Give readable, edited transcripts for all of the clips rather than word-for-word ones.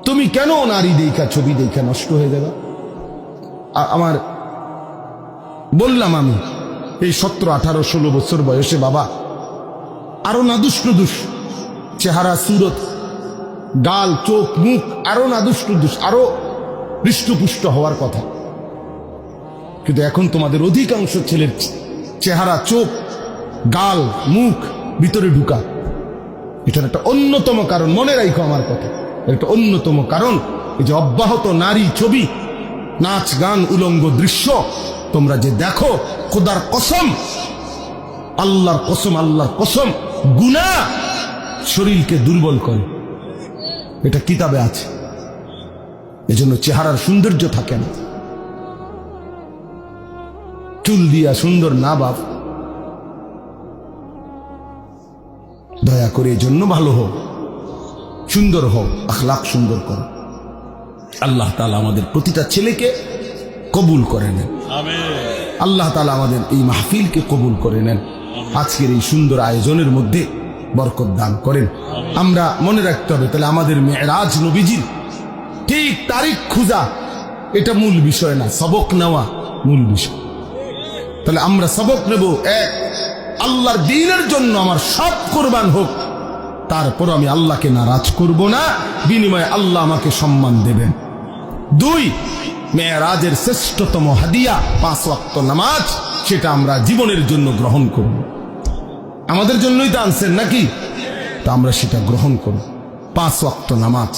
তুমি কেন নারী দেখা ছবি দেখা নষ্ট হয়ে যাবে? আমার বললাম আমি এই 17, 18, 16 বছর বয়সে বাবা আরো নাদুস নুদুস চেহারা, সুরত, গাল, চোখ, মুখ আরো নাদুস নুদুস, আরো হৃষ্টপুষ্ট হওয়ার কথা। কিন্তু এখন তোমাদের অধিকাংশ ছেলের চেহারা, চোখ, গাল, মুখ ভিতরে ঢুকা। এটার একটা অন্যতম কারণ, মনে রাখো আমার কথা, একটা অন্যতম কারণ এই যে অব্যাহত নারী ছবি, নাচ, গান, উলঙ্গ দৃশ্য তোমরা যে দেখো, খোদার কসম, আল্লাহর কসম, আল্লাহর কসম, গুনাহ শরীরকে দুর্বল করে। এটা কিতাবে আছে। এজন্য চেহারার সৌন্দর্য থাকে না। চুল দিয়া সুন্দর না বাপ, দয়া করে এই জন্য ভালো হোক, সুন্দর হোক, আখলাক সুন্দর করো। আল্লাহ তাআলা আমাদের প্রতিটা ছেলেকে কবুল করে নেন। আল্লাহ তাআলা আমাদের এই মাহফিলকে কবুল করে নেন। আজকের এই সুন্দর আয়োজনের মধ্যে বরকত দান করেন। আমরা মনে রাখতে হবে তাহলে আমাদের মেরাজ নবীজির ঠিক তারিখ খুঁজা এটা মূল বিষয় না, সবক নেওয়া মূল বিষয়। তাহলে আমরা সবক নেব, এক, আল্লাহর দ্বীনের জন্য আমার সব কোরবান হোক, তারপর আমি আল্লাহকে নারাজ করব না, বিনিময়ে আল্লাহ আমাকে সম্মান দেবেন। 2, মেরাজের শ্রেষ্ঠতম হাদিয়া 5 ওয়াক্ত নামাজ, সেটা আমরা জীবনের জন্য গ্রহণ করব। আমাদের জন্যই তো আনছেন নাকি, তা আমরা সেটা গ্রহণ করব। 5 ওয়াক্ত নামাজ।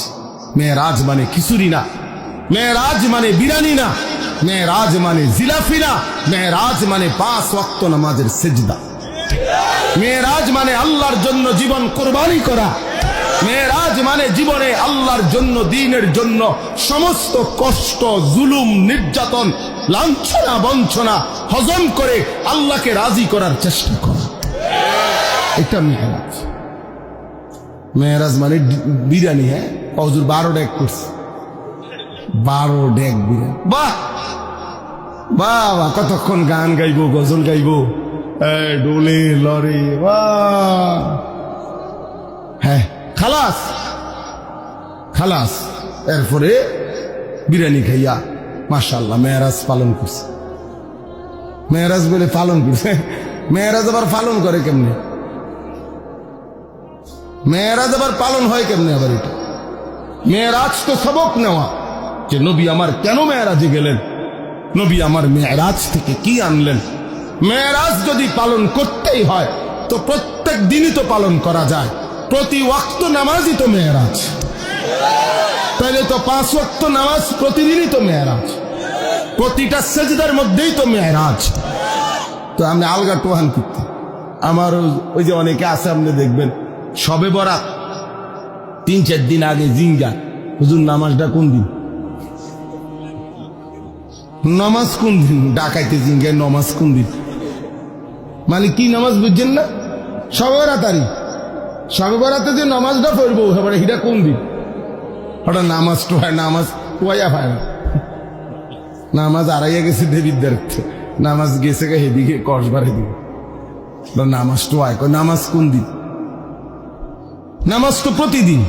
মেরাজ মানে খিচুড়ি না, মেরাজ মানে বিরানি না, মেরাজ মানে জিলাফি না, মেরাজ মানে 5 ওয়াক্ত নামাজের সিজদা। মেরাজ মানে আল্লাহর জন্য জীবন কোরবানি করা। মেরাজ মানে জীবনে আল্লাহর জন্য, দ্বীনের জন্য সমস্ত কষ্ট, জুলুম, নির্যাতন, লাঞ্ছনা, বঞ্চনা হজম করে আল্লাহকে রাজি করার চেষ্টা করা। এটা মেরাজ। মেরাজ মানে বিরিয়ানি। হ্যাঁ, হুজুর 12 ডেক করছে, 12 ডেক বিরিয়ানি। বাহ বাহ, কতক্ষণ গান গাইবো, গজল গাইবো, ডোলে লরে, বাহ। হ্যাঁ, খালাস খালাস। এরপরে বিরিয়ানি খাইয়া মাশাআল্লাহ মেরাজ পালন করছে। মেরাজ বলে পালন করছে, মেরাজ আবার পালন করে কেমনে? মেরাজ আবার পালন হয় কেমনে? আবার এটা মেরাজ তো সবক নেওয়া, যে নবী আমার কেন মেরাজে গেলেন, নবী আমার মেরাজ থেকে কি আনলেন। মেরাজ যদি পালন করতেই হয় তো প্রত্যেক দিনই তো পালন করা যায়, প্রতি ওয়াক্ত নামাজই তো মেরাজ। তাহলে তো 5 ওয়াক্ত নামাজ প্রতিদিনই তো মেরাজ, প্রতিটা সেজদার মধ্যেই তো মেরাজ। তো আমি আলগা টোহান করতে, আমার ওই যে অনেকে আছে, আপনি দেখবেন সবে বরাত 3-4 দিন আগে জিঙ্গা, হুজুর নামাজটা কোন দিন, নামাজ কোন দিন, ডাকাইতে জিঙ্গায় নামাজ কোন দিন, মানে কি নামাজ বুঝছেন না? সবে বরাতারি, সবে বরাতে যে নামাজটা পড়বো এবারে হিটা কোন দিন, ওটা নামাজ তো হয়, নামাজ টোয়া হয় না, নামাজ আড়াইয়া গেছে দেবীর দেখতে, নামাজ গেছে হেদিকে কসবার হেদিকে, নামাজ তো হয়, নামাজ কোন দিন? নামাজ তো প্রতিদিন,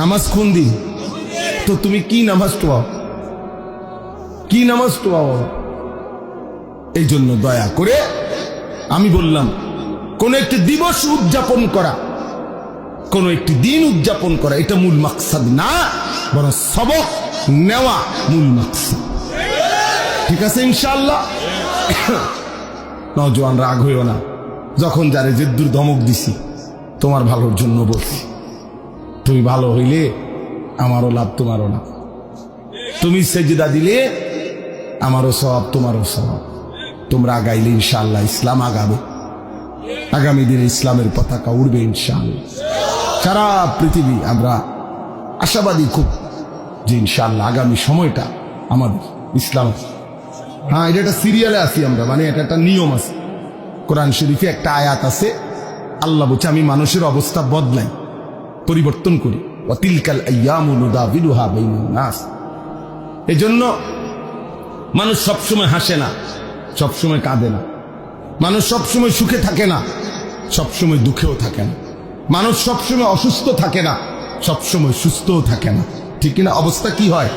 নামাজ কোন দিন? তো তুমি কি নামাজ টোয়াও, কি নামাজ টোয়াও? এই জন্য দয়া করে আমি বললাম, কোন একটি দিবস উদযাপন করা, কোন একটি দিন উদযাপন করা এটা মূল মাকসাদ না, বরং সবক নেওয়া মূল মাকসাদ। ঠিক আছে ইনশাআল্লাহ? নওজোয়ান রাগ হইও না, যখন যারে জেদ্দুর ধমক দিছি তোমার ভালোর জন্য বলছি, তুমি ভালো হইলে আমারও লাভ, তোমারও লাভ। তুমি সেজদা দিলে আমারও সওয়াব, তোমারও সওয়াব। তোমরা আগাইলে ইনশাআল্লাহ ইসলাম আগাবে, আগামী দিনে ইসলামের পতাকা উড়বে ইনশাআল্লাহ। সারা পৃথিবী আমরা আশাবাদী খুব যে ইনশাআল্লাহ আগামী সময়টা আমাদের ইসলাম। হ্যাঁ, এটা একটা সিরিয়ালে আছি আমরা, মানে এটা একটা নিয়ম আছে। কোরআন শরীফে একটা আয়াত আছে, আল্লাহ বলছে আমি মানুষের অবস্থা বদলাই, পরিবর্তন করি। ওয়াতিলকাল আইয়ামু নুদাবিলুহা বাইনান নাস। এজন্য মানুষ সবসময় হাসে না, সবসময় কাঁদে না, মানুষ সবসময় সুখে থাকে না, সবসময় দুঃখেও থাকে না, মানুষ সবসময় অসুস্থ থাকে না, সবসময় সুস্থও থাকে না। ঠিক কিনা? অবস্থা কি হয়?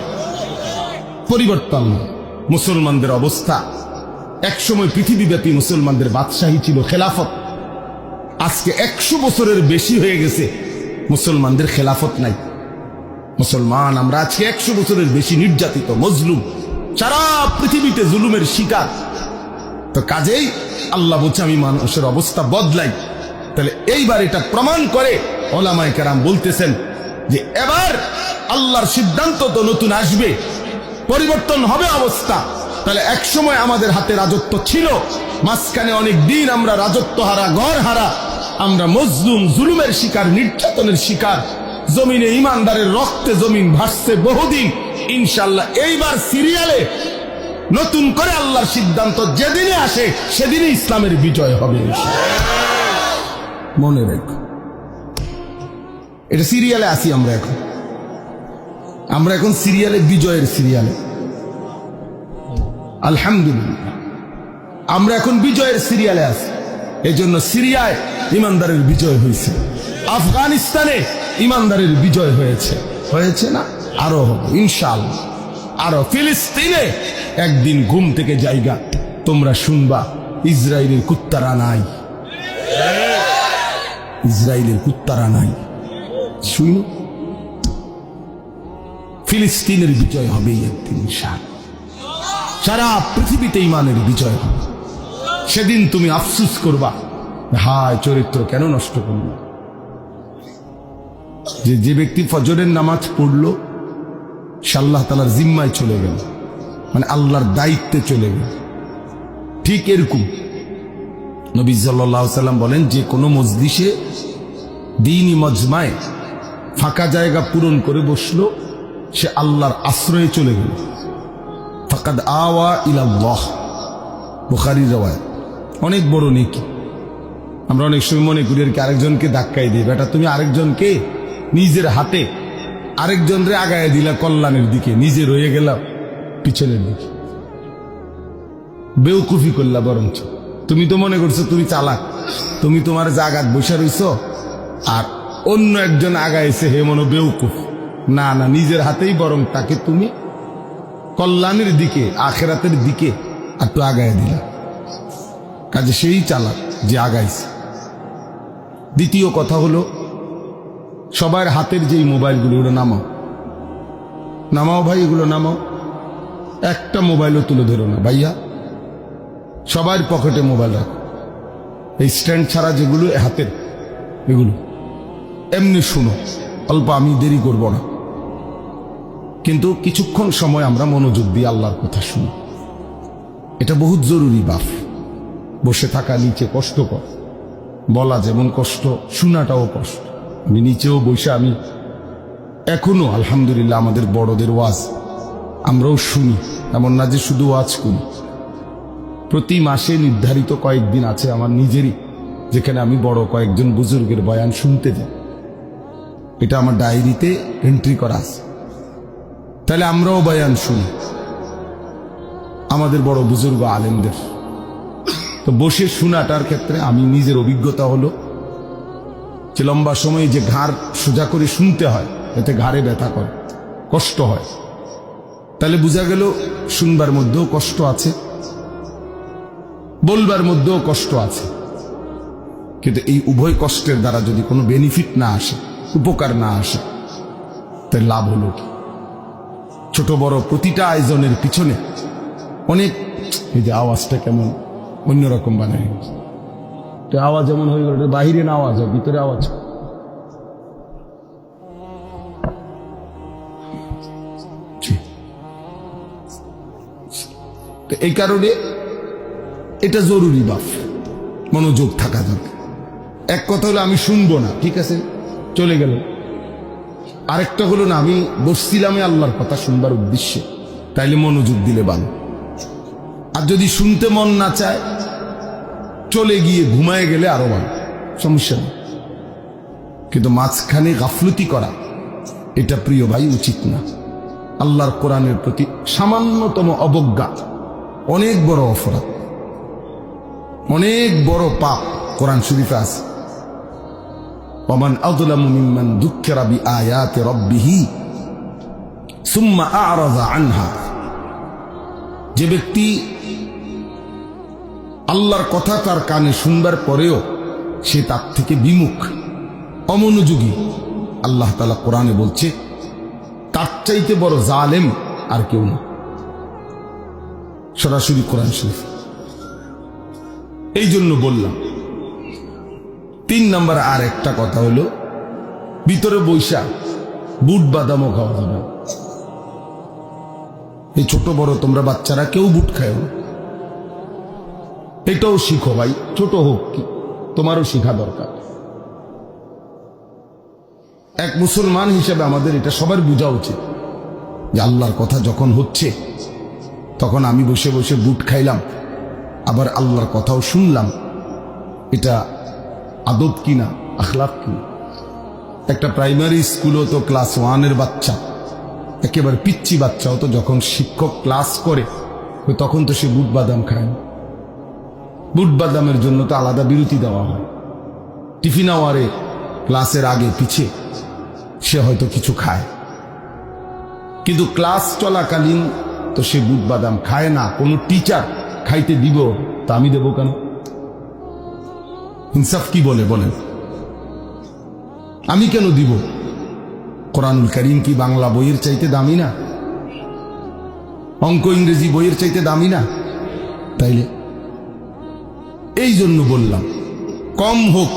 পরিবর্তন হয়। মুসলমানদের অবস্থা একসময় পৃথিবীব্যাপী মুসলমানদের বাদশাহী ছিল, খেলাফত। আজকে 100 বছরের বেশি হয়ে গেছে মুসলমানদের খেলাফত নাই। মুসলমান আমরা আজকে 100 বছরের বেশি নির্যাতিত, মজলুম, সারা পৃথিবীতে জুলুমের শিকার। তো কাজেই আল্লাহ বলছে আমি মানুষের অবস্থা বদলাই। তাহলে এইবার এটা প্রমাণ করে ওলামায়ে কেরাম বলতেছেন যে এবার আল্লাহর সিদ্ধান্ত তো নতুন আসবে, পরিবর্তন হবে অবস্থা। তাহলে একসময় আমাদের হাতে রাজত্ব ছিল, মাঝখানে অনেক দিন আমরা রাজত্ব হারা, ঘর হারা, আমরা মজলুম, জুলুমের শিকার, নির্যাতনের শিকার। জমিনে ইমানদারের রক্তে জমিন ভাসছে বহুদিন। ইনশাআল্লাহ এইবার সিরিয়ালে নতুন করে আল্লাহর সিদ্ধান্ত যেদিনে আসে সেদিনই ইসলামের বিজয় হবে। মনে রেখো, এটা সিরিয়ালে আসি আমরা এখন সিরিয়ালে, বিজয়ের সিরিয়ালে। আলহামদুলিল্লাহ আমরা এখন বিজয়ের সিরিয়ালে আছি। এই জন্য সিরিয়ায় ইমানদারের বিজয় হয়েছে, আফগানিস্তানে ইমানদারের বিজয় হয়েছে না? আরো হবে ইনশাআল্লাহ। আরো ফিলিস্তিনে একদিন ঘুম থেকে জায়গা তোমরা শুনবা ইসরায়েলের কুত্তারা নাই, ইসরায়েলের কুত্তারা নাই। শুনো, ফিলিস্তিনের বিজয় হবে একদিন ইনশাআল্লাহ। সারা পৃথিবীতে ইমানের বিজয় হবে। সেদিন তুমি আফসোস করবা, হায় চরিত্র কেন নষ্ট করলো। যে ব্যক্তি ফজরের নামাজ পড়লো সে আল্লাহ তাআলার জিম্মায় চলে গেল, মানে আল্লাহর দায়িত্বে চলে গেল। ঠিক এরকম নবী সাল্লাল্লাহু আলাইহি ওয়াসাল্লাম বলেন, যে কোনো মজলিসে, দ্বীনি মজমায় ফাঁকা জায়গা পূরণ করে বসলো, সে আল্লাহর আশ্রয়ে চলে গেল। ফাকাদ আওয়া ইলাল্লাহ, বুখারীর রওয়ায়াত। অনেক বড় নেকি। আমরা অনেক সময় মনে করি আর কি আরেকজনকে ধাক্কাই দিই। বেটা তুমি আরেকজনকে নিজের হাতে আরেকজনরে আগায় দিলা কল্যাণের দিকে, নিজে রয়ে গেল পিছনের দিকে। বেউকুফি করলা বরঞ্চ। তুমি তো মনে করছো তুমি চালাক, তুমি তোমার জায়গায় বসে রইছ, আর অন্য একজন আগাইছে, হে মনো বেউকুফ। না না, নিজের হাতেই বরং তাকে তুমি কল্যাণের দিকে, আখেরাতের দিকে আর তো আগায় দিলা। কাজে সেই চালাক যে আগাইছে। দ্বিতীয় কথা হলো, সবার হাতের যেই মোবাইলগুলো, ওগুলো নামাও ভাই, এগুলো নামাও। একটা মোবাইলও তুলে ধরো না ভাইয়া, সবার পকেটে মোবাইল রাখো। এই স্ট্যান্ড ছাড়া যেগুলো হাতের, এগুলো এমনি শুনো অল্প, আমি দেরি করব না, কিন্তু কিছুক্ষণ সময় আমরা মনোযোগ দিয়ে আল্লাহর কথা শুনি। এটা বহুত জরুরি বাপ। বসে থাকা নিচে কষ্টকর, বলা যেমন কষ্ট, শোনাটাও কষ্ট। আমি নিচেও বসে, আমি এখনো আলহামদুলিল্লাহ আমাদের বড়দের ওয়াজ আমরাও শুনি, এমন না যে শুধু ওয়াজ করি। প্রতি মাসে নির্ধারিত কয়েকদিন আছে আমার নিজেরই, যেখানে আমি বড় কয়েকজন বুজুর্গের বয়ান শুনতে যাই। এটা আমার ডায়েরিতে এন্ট্রি করা আছে। তাহলে আমরাও বয়ান শুনি আমাদের বড় বুজুর্গ আলেমদের। তো বসে শোনাটার ক্ষেত্রে আমি নিজের অভিজ্ঞতা হলো যে লম্বা সময় যে ঘাড় সোজা করে শুনতে হয়, এতে ঘাড়ে ব্যথা করে, কষ্ট হয়। তাহলে বোঝা গেল শুনবার মধ্যেও কষ্ট আছে, বলবার মধ্যেও কষ্ট আছে। কিন্তু এই উভয় কষ্টের দ্বারা যদি কোনো বেনিফিট না আসে, উপকার না আসে, তাই লাভ হলো কি? ছোট বড় প্রতিটা আয়োজনের পিছনে অনেক, এই যে আওয়াজটা কেমন অন্যরকম বানায়, আওয়াজ যেমন হয়ে গেল, বাহিরে না আওয়াজ হয়, ভিতরে আওয়াজ। তো এই কারণে এটা জরুরি বাপ, মনোযোগ থাকা দরকার। এক কথা হলো আমি শুনবো না, ঠিক আছে চলে গেল। আরেকটা হলো না, আমি বসছিলাম আল্লাহর কথা শুনবার উদ্দেশ্যে, তাইলে মনোযোগ দিলে ভালো। আর যদি শুনতে মন না চায়, চলে গিয়ে ঘুমায় গেলে আরো ভালো, সমস্যা নেই। কিন্তু মাঝখানে গাফলতি করা, এটা প্রিয় ভাই উচিত না। আল্লাহর কোরআনের প্রতি সামান্যতম অবজ্ঞা অনেক বড় অপরাধ, অনেক বড় পাপ। কোরআন শরীফে আছে, ওমান আযলামু মিম্মান যুক্কিরা বিআয়াতি রাব্বিহি সুম্মা আ'রাযা আনহা, যে ব্যক্তি আল্লাহর কথা তার কানে শুনবার পরেও সে তার থেকে বিমুখ, অমনোযোগী, আল্লাহ তাআলা কোরআনে বলছে তার চাইতে বড় জালেম আর কেউ না। সরাসরি কোরআন শরীফ। এই জন্য বললাম 3 নম্বর আর একটা কথা হলো, ভিতরে বৈশা বুট বাদামও খাওয়া যাবে। এই ছোট বড় তোমরা বাচ্চারা কেউ বুট খায় না, এটাও শিখো ভাই, ছোট হোক কি তোমারও শিখা দরকার। এক মুসলমান হিসেবে আমাদের এটা সবার বোঝা উচিত যে আল্লাহর কথা যখন হচ্ছে তখন আমি বসে বসে বুট খাইলাম, আবার আল্লাহর কথাও শুনলাম, এটা আদব কিনা, আখলাক কিনা। একটা প্রাইমারি স্কুলও তো ক্লাস 1-এর বাচ্চা, একেবারে পিচ্চি বাচ্চাও তো যখন শিক্ষক ক্লাস করে তখন তো সে বুট বাদাম খায় না। বুট বাদামের জন্য তো আলাদা বিরতি দেওয়া হয়। টিফিন আওয়ারে ক্লাসের আগে পিছে সে হয়তো কিছু খায়, কিন্তু ক্লাস চলাকালীন তো সে বুট বাদাম খায় না। কোনো টিচার খাইতে দিব, তা আমি দেবো কেন? ইনসাফ কি বলে বলেন? আমি কেন দিব? কোরআনুল কারীম কি বাংলা বইয়ের চাইতে দামি না? অঙ্ক ইংরেজি বইয়ের চাইতে দামি না? তাইলে এই জন্য বললাম কম হোক,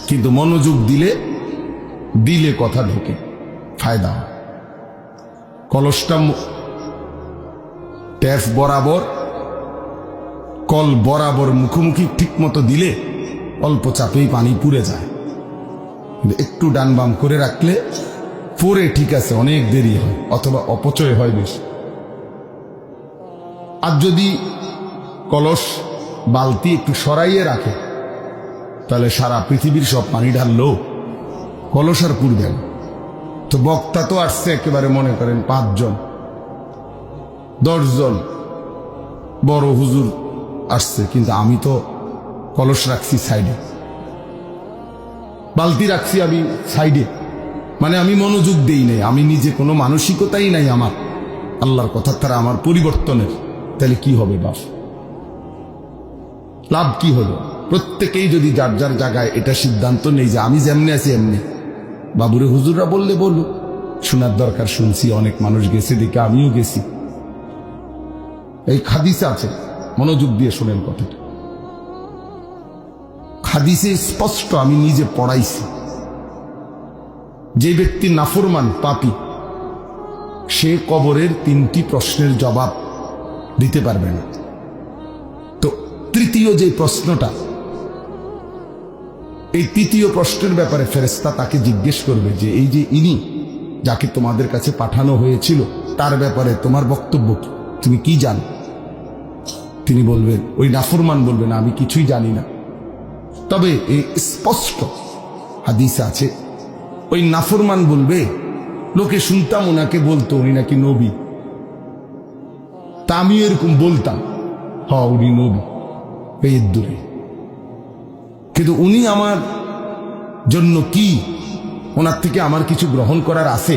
কিন্তু মনোযোগ দিলে দিলে কথা ঢোকে, ফায়দা হয়। কলসটা ট্যাপ বরাবর, কল বরাবর মুখোমুখি ঠিক মতো দিলে অল্প চাপেই পানি পুড়ে যায়, কিন্তু একটু ডান বাম করে রাখলে পরে ঠিক আছে, অনেক দেরি হয় অথবা অপচয় হয় বেশি। আর যদি কলস বালতি একটু সরাইয়ে রাখে তাহলে সারা পৃথিবীর সব পানি ঢাললেও কলস আর পুড়বে না। তো বক্তা তো আসছে একেবারে মনে করেন 5 জন 10 জন বড় হুজুর আসছে, কিন্তু আমি তো কলস রাখছি সাইডে, বালতি রাখছি আমি সাইডে, মানে আমি মনোযোগ দেই নাই, আমি নিজে কোনো মানসিকতাই নাই আমার আল্লাহর কথা তারা আমার পরিবর্তনের। তাহলে কি হবে বাপ? লাভ কি হলো? প্রত্যেকেই যদি যার যার জায়গায় এটা সিদ্ধান্ত নেই যে আমি যেমনি আছি এমনি, বাবুরে হুজুররা বললে বলুক, শোনার দরকার শুনছি, অনেক মানুষ গেছে দেখে আমিও গেছি। এই হাদিসে আছে, মনোযোগ দিয়ে শোনেন কথাটা। হাদিসে স্পষ্ট, আমি নিজে পড়াইছি, যে ব্যক্তি নাফরমান পাপী সে কবরের 3টি প্রশ্নের জবাব দিতে পারবে না। তো তৃতীয় যে প্রশ্নটা, এই 3য় প্রশ্নের ব্যাপারে ফেরেশতা তাকে জিজ্ঞেস করবে যে এই যে ইনি যাকে তোমাদের কাছে পাঠানো হয়েছিল তার ব্যাপারে তোমার বক্তব্য কি, তুমি কি জানো? তিনি বলবেন, ওই নাফরমান বলবেন আমি কিছুই জানি না। তবে এই স্পষ্ট হাদিস আছে, ওই নাফরমান বলবে লোকে শুনতাম ওনাকে বলতো উনি নাকি নবী, তা আমি এরকম বলতাম হ্যাঁ উনি নবী, এই দূরে, কিন্তু উনি আমার জন্য কি, ওনার থেকে আমার কিছু গ্রহণ করার আছে,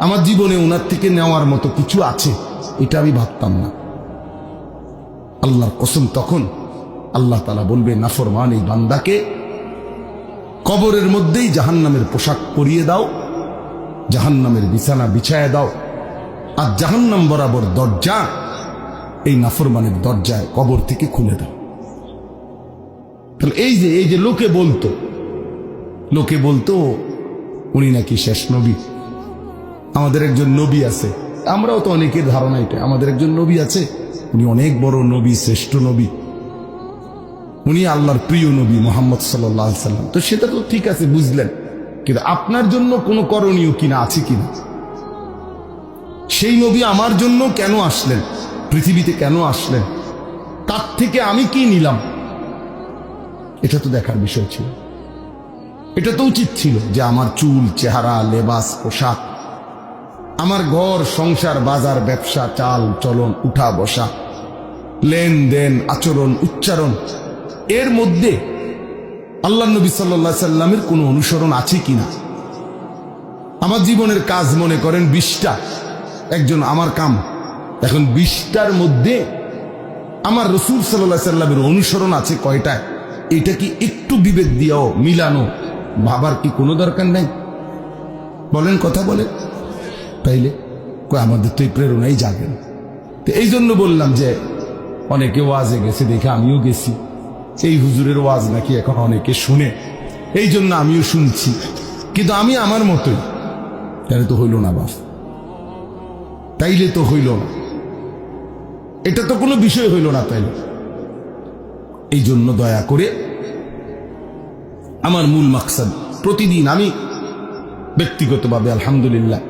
আমার জীবনে ওনার থেকে নেওয়ার মতো কিছু আছে, এটা আমি ভাবতাম না। আল্লাহর কসম, তখন আল্লাহ তাআলা বলবে নাফরমান এই বান্দাকে কবরের মধ্যেই জাহান্নামের পোশাক পরিয়ে দাও, জাহান্নামের বিছানা বিছায় দাও, আর জাহান্নাম বরাবর দরজা এই নাফরমানের দরজায় কবর থেকে খুলে দাও। তাহলে এই যে লোকে বলতো উনি নাকি শেষ নবী, আমাদের একজন নবী আছে, আমরাও তো অনেকের ধারণা এটা, আমাদের একজন নবী আছে, উনি অনেক বড় নবী, শ্রেষ্ঠ নবী, উনি আল্লাহর প্রিয় নবী মুহাম্মদ সাল্লাল্লাহু আলাইহি সাল্লাম। তো সেটা তো ঠিক আছে, বুঝলেন, কিন্তু আপনার জন্য কোনো করণীয় কিনা আছে কিনা? সেই নবী আমার জন্য কেন আসলেন, পৃথিবীতে কেন আসলেন, তার থেকে আমি কি নিলাম, এটা তো দেখার বিষয় ছিল। এটা তো উচিত ছিল যে আমার চুল, চেহারা, লেবাস, পোশাক, আমার ঘর সংসার, বাজার, ব্যবসা, চাল চলন, উঠা বসা, লেনদেন, আচরণ, উচ্চারণ, এর মধ্যে আল্লাহ নবী সাল্লাল্লাহু আলাইহি সাল্লামের কোনো অনুসরণ আছে কিনা, আমার জীবনের কাজ মনে করেন 20টা, একজন আমার কাম, এখন 20টার মধ্যে আমার রাসূল সাল্লাল্লাহু আলাইহি সাল্লামের অনুসরণ আছে কয়টা, এটা কি একটু বিবেক দিয়েও মিলানো ভাবার কি কোনো দরকার নাই? বলেন, কথা বলেন। তাইলে আমাদের তো এই প্রেরণাই জাগে না। তো এই জন্য বললাম যে অনেকে ওয়াজে গেছে দেখে আমিও গেছি, এই হুজুরের ওয়াজ নাকি এখন অনেকে শুনে, এই জন্য আমিও শুনছি, কিন্তু আমি আমার মতোই। তাহলে তো হইল না বাপ, তাইলে তো হইল না, এটা তো কোনো বিষয় হইল না। তাইলে এই জন্য দয়া করে আমার মূল মাকসাদ, প্রতিদিন আমি ব্যক্তিগতভাবে আলহামদুলিল্লাহ,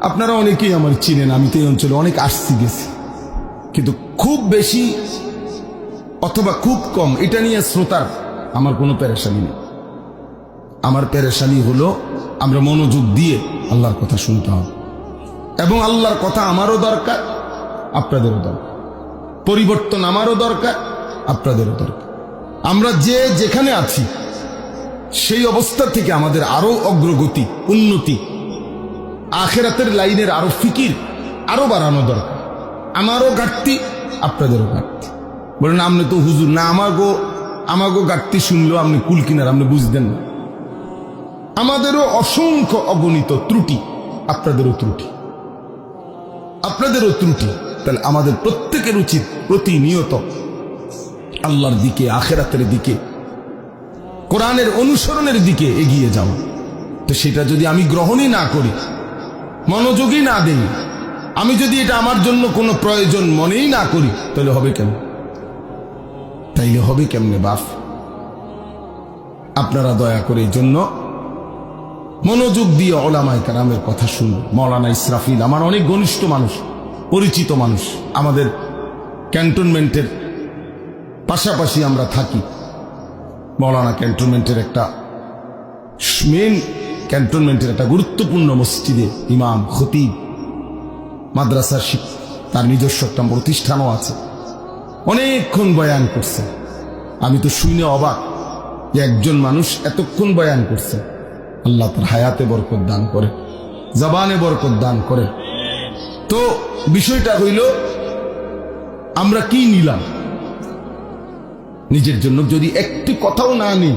আপনারা অনেকেই আমার চিনেন, আমি তো এই অঞ্চলে অনেক আসছি গেছি, কিন্তু খুব বেশি অথবা খুব কম এটা নিয়ে শ্রোতার আমার কোনো পেরেশানি নেই। আমার পেরেশানি হলো আমরা মনোযোগ দিয়ে আল্লাহর কথা শুনতে হবে, এবং আল্লাহর কথা আমারও দরকার, আপনাদেরও দরকার, পরিবর্তন আমারও দরকার, আপনাদেরও দরকার। আমরা যে যেখানে আছি সেই অবস্থা থেকে আমাদের আরো অগ্রগতি, উন্নতি, আখিরাতের লাইনের আরো ফিকির আরো বাড়ানো দরকার। আমারও ঘাটতি, আপনাদেরও ঘাটতি। বলেন আপনি তো হুজুর না, আমাগো ঘাটতি শুনলেও আপনি কুল কিনার, আপনি বুঝতেন না। আমাদেরও অসংখ্য অগণিত ত্রুটি, আপনাদেরও ত্রুটি, আপনাদেরও ত্রুটি। তাহলে আমাদের প্রত্যেকের উচিত প্রতিনিয়ত আল্লাহর দিকে, আখিরাতের দিকে, কোরআনের অনুসরণের দিকে এগিয়ে যাওয়া। তো সেটা যদি আমি গ্রহণই না করি, মনোযোগই না দেই, আমি যদি এটা আমার জন্য কোনো প্রয়োজন মনেই না করি, তাহলে হবে কেন? তাইলে হবে কেমনে বাপ? আপনারা দয়া করে এই জন্য মনোযোগ দিয়ে উলামায়ে কেরামের কথা শুনুন। মাওলানা ইসরাফিল আমার অনেক ঘনিষ্ঠ মানুষ, পরিচিত মানুষ, আমাদের ক্যান্টনমেন্টের পাশাপাশি আমরা থাকি। মাওলানা ক্যান্টনমেন্টের একটা মেন, ক্যান্টনমেন্টের একটা গুরুত্বপূর্ণ মসজিদে ইমাম, খতিব, মাদ্রাসার তার নিজস্ব একটা প্রতিষ্ঠানও আছে। অনেকক্ষণ বয়ান করছে, আমি তো শুনে অবাক যে একজন মানুষ এতক্ষণ বয়ান করছে। আল্লাহ তার হায়াতে বরকত দান করে, জবানে বরকত দান করে। তো বিষয়টা হইল আমরা কি নিলাম নিজের জন্য? যদি একটি কথাও না নিই,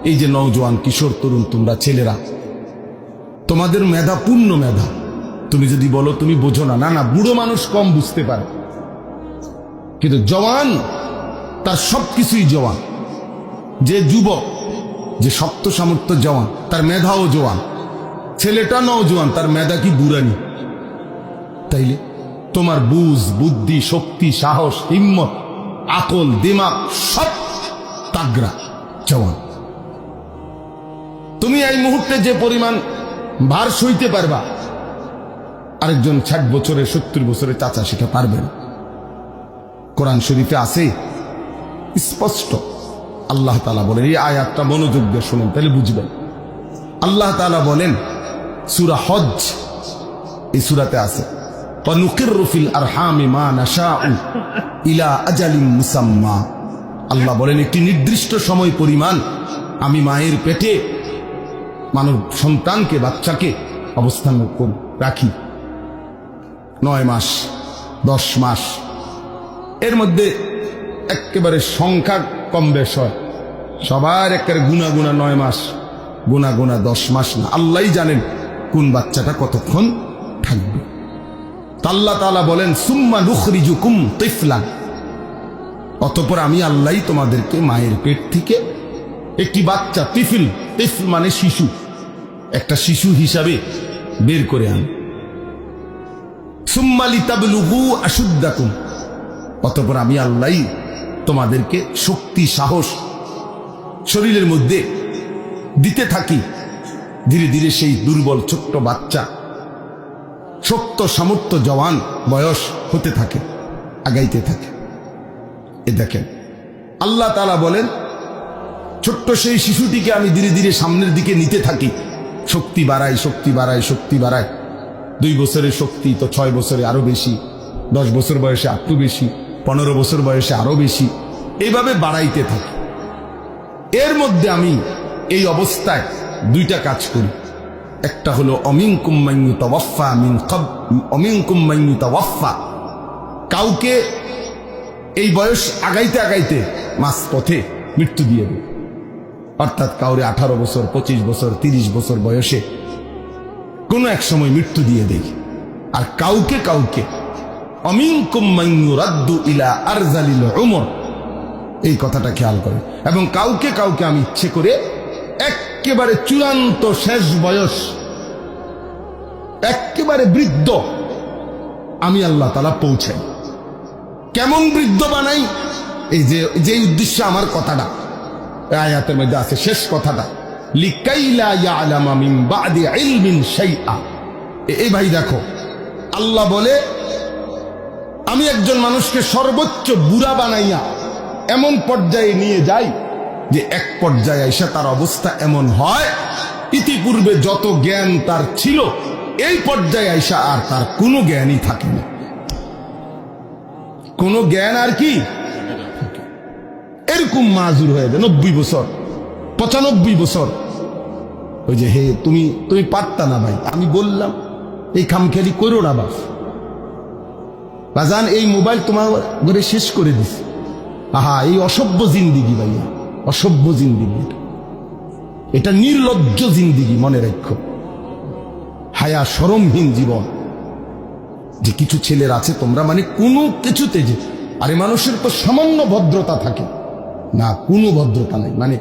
এই যে নওজোয়ান, কিশোর, তরুণ, তোমরা ছেলেরা, তোমাদের মেধা, পূর্ণ মেধা। তুমি যদি বলো তুমি বোঝো না, না না, বুড়ো মানুষ কম বুঝতে পারে, কিন্তু জওয়ান তার সবকিছুই জওয়ান। যে যুবক, যে শক্ত সামর্থ্য জওয়ান, তার মেধাও জওয়ান। ছেলেটা নওজোয়ান, তার মেধা কি বুড়ানি? তাইলে তোমার বুঝ, বুদ্ধি, শক্তি, সাহস, হিম্মত, আকল, দিমাগ সব তাগড়া, জওয়ান। তুমি এই মুহূর্তে যে পরিমাণ ভার সইতে পারবা, আরেকজন 60 বছরের, 70 বছরের চাচা সেটা পারবে না। কোরআন শরীফে আছে স্পষ্ট, আল্লাহ তাআলা বলেন, এই আয়াতটা মনোযোগ দিয়ে শুনেন তাহলে বুঝবেন। আল্লাহ তাআলা বলেন সূরা হজ, এই সূরাতে আছে, ওয়ানুকিররু ফিল আরহামি মা নাশাউ ইলা আজালিন মুসাম্মা। আল্লাহ বলেন একটি নির্দিষ্ট সময় পরিমাণ আমি মায়ের পেটে মানব সন্তানকে, বাচ্চাকে অবস্থান রাখি। 9 মাস, 10 মাস, এর মধ্যে একেবারে সংখ্যা কম বেশ হয়, সবার একেবারে গুনা 9 মাস, গুনা 10 মাস না। আল্লাহই জানেন কোন বাচ্চাটা কতক্ষণ থাকবে। আল্লাহ তাআলা বলেন সুম্মা নুখরিজুকুম তিফলান, অতঃপর আমি আল্লাহই তোমাদেরকে মায়ের পেট থেকে একটি বাচ্চা, তিফল, তিফল মানে শিশু, একটা শিশু হিসাবে বের করে আন। সুম্মা লিতাবলুগু আশুদ্দাকুম, অতঃপর আমি আল্লাহই তোমাদেরকে শক্তি, সাহস শরীরের মধ্যে দিতে থাকি। ধীরে ধীরে সেই দুর্বল ছোট্ট বাচ্চা শক্ত সামর্থ্য জওয়ান বয়স হতে থাকে, আগাইতে থাকে। এ দেখেন আল্লাহ তাআলা বলেন ছোট্ট সেই শিশুটিকে আমি ধীরে ধীরে সামনের দিকে নিতে থাকি, শক্তি বাড়াই, শক্তি বাড়াই, শক্তি বাড়াই। 2 বছরের শক্তি তো 6 বছরে আরো বেশি, 10 বছর বয়সে আরো বেশি, 15 বছর বয়সে আরো বেশি, এইভাবে বাড়াইতে থাকি। এর মধ্যে আমি এই অবস্থায় 2টা কাজ করি। একটা হলো অমিনকুম মান ইউতাওয়াফা মিন অমিনকুম মান ইউতাওয়াফা, কাউকে এই বয়স আগাইতে আগাইতে মাঝপথে মৃত্যু দিয়ে দেবে। অর্থাৎ কাউরে 18 বছর, 25 বছর, 30 বছর বয়সে কোনো এক সময় মৃত্যু দিয়ে দেয়। আর কাউকে কাউকে অমিনকুম মান ইউরাদ্দু ইলা আরজালিল উমর, এই কথাটা খেয়াল করে। এবং কাউকে কাউকে আমি ইচ্ছে করে একেবারে চূড়ান্ত শেষ বয়স, একেবারে বৃদ্ধ আমি আল্লাহ তাআলা পৌঁছাই। কেমন বৃদ্ধ বানাই? এই যে উদ্দেশ্যে আমার কথাটা আয়াতের মধ্যে আছে, শেষ কথাটা, লিকাইলা ইয়ালামা মিন বাদি ইলমিন শাইআ। এই ভাই দেখো, আল্লাহ বলে আমি একজন মানুষকে সর্বোচ্চ বুড়া বানাইয়া এমন পর্যায়ে নিয়ে যাই যে এক পর্যায়ে এসে তার অবস্থা এমন হয়, ইতিপূর্বে যত জ্ঞান তার ছিল এই পর্যায়ে আইসা আর তার কোনো জ্ঞানই থাকে না। কোনো জ্ঞান আর কি, এরকম মাজুর হয়ে যায় 90 বছর, 95 বছর। ওই যে হে তুমি পারতা না ভাই, আমি বললাম এই খামখেয়ালি করো না বাজান, এই মোবাইল তোমার ঘরে শেষ করে দিস। আহা, এই অসভ্য জিন্দিগি ভাইয়া, অসভ্য জিন্দিগি, এটা নির্লজ্জ জিন্দিগি, মনে রাখো। হায়া শরমহীন জীবন। যে কিছু ছেলের আছে তোমরা মানে কোনো কিছুতে যে, আরে মানুষের তো সামান্য ভদ্রতা থাকে না, কোনো ভদ্রতা নাই। মানে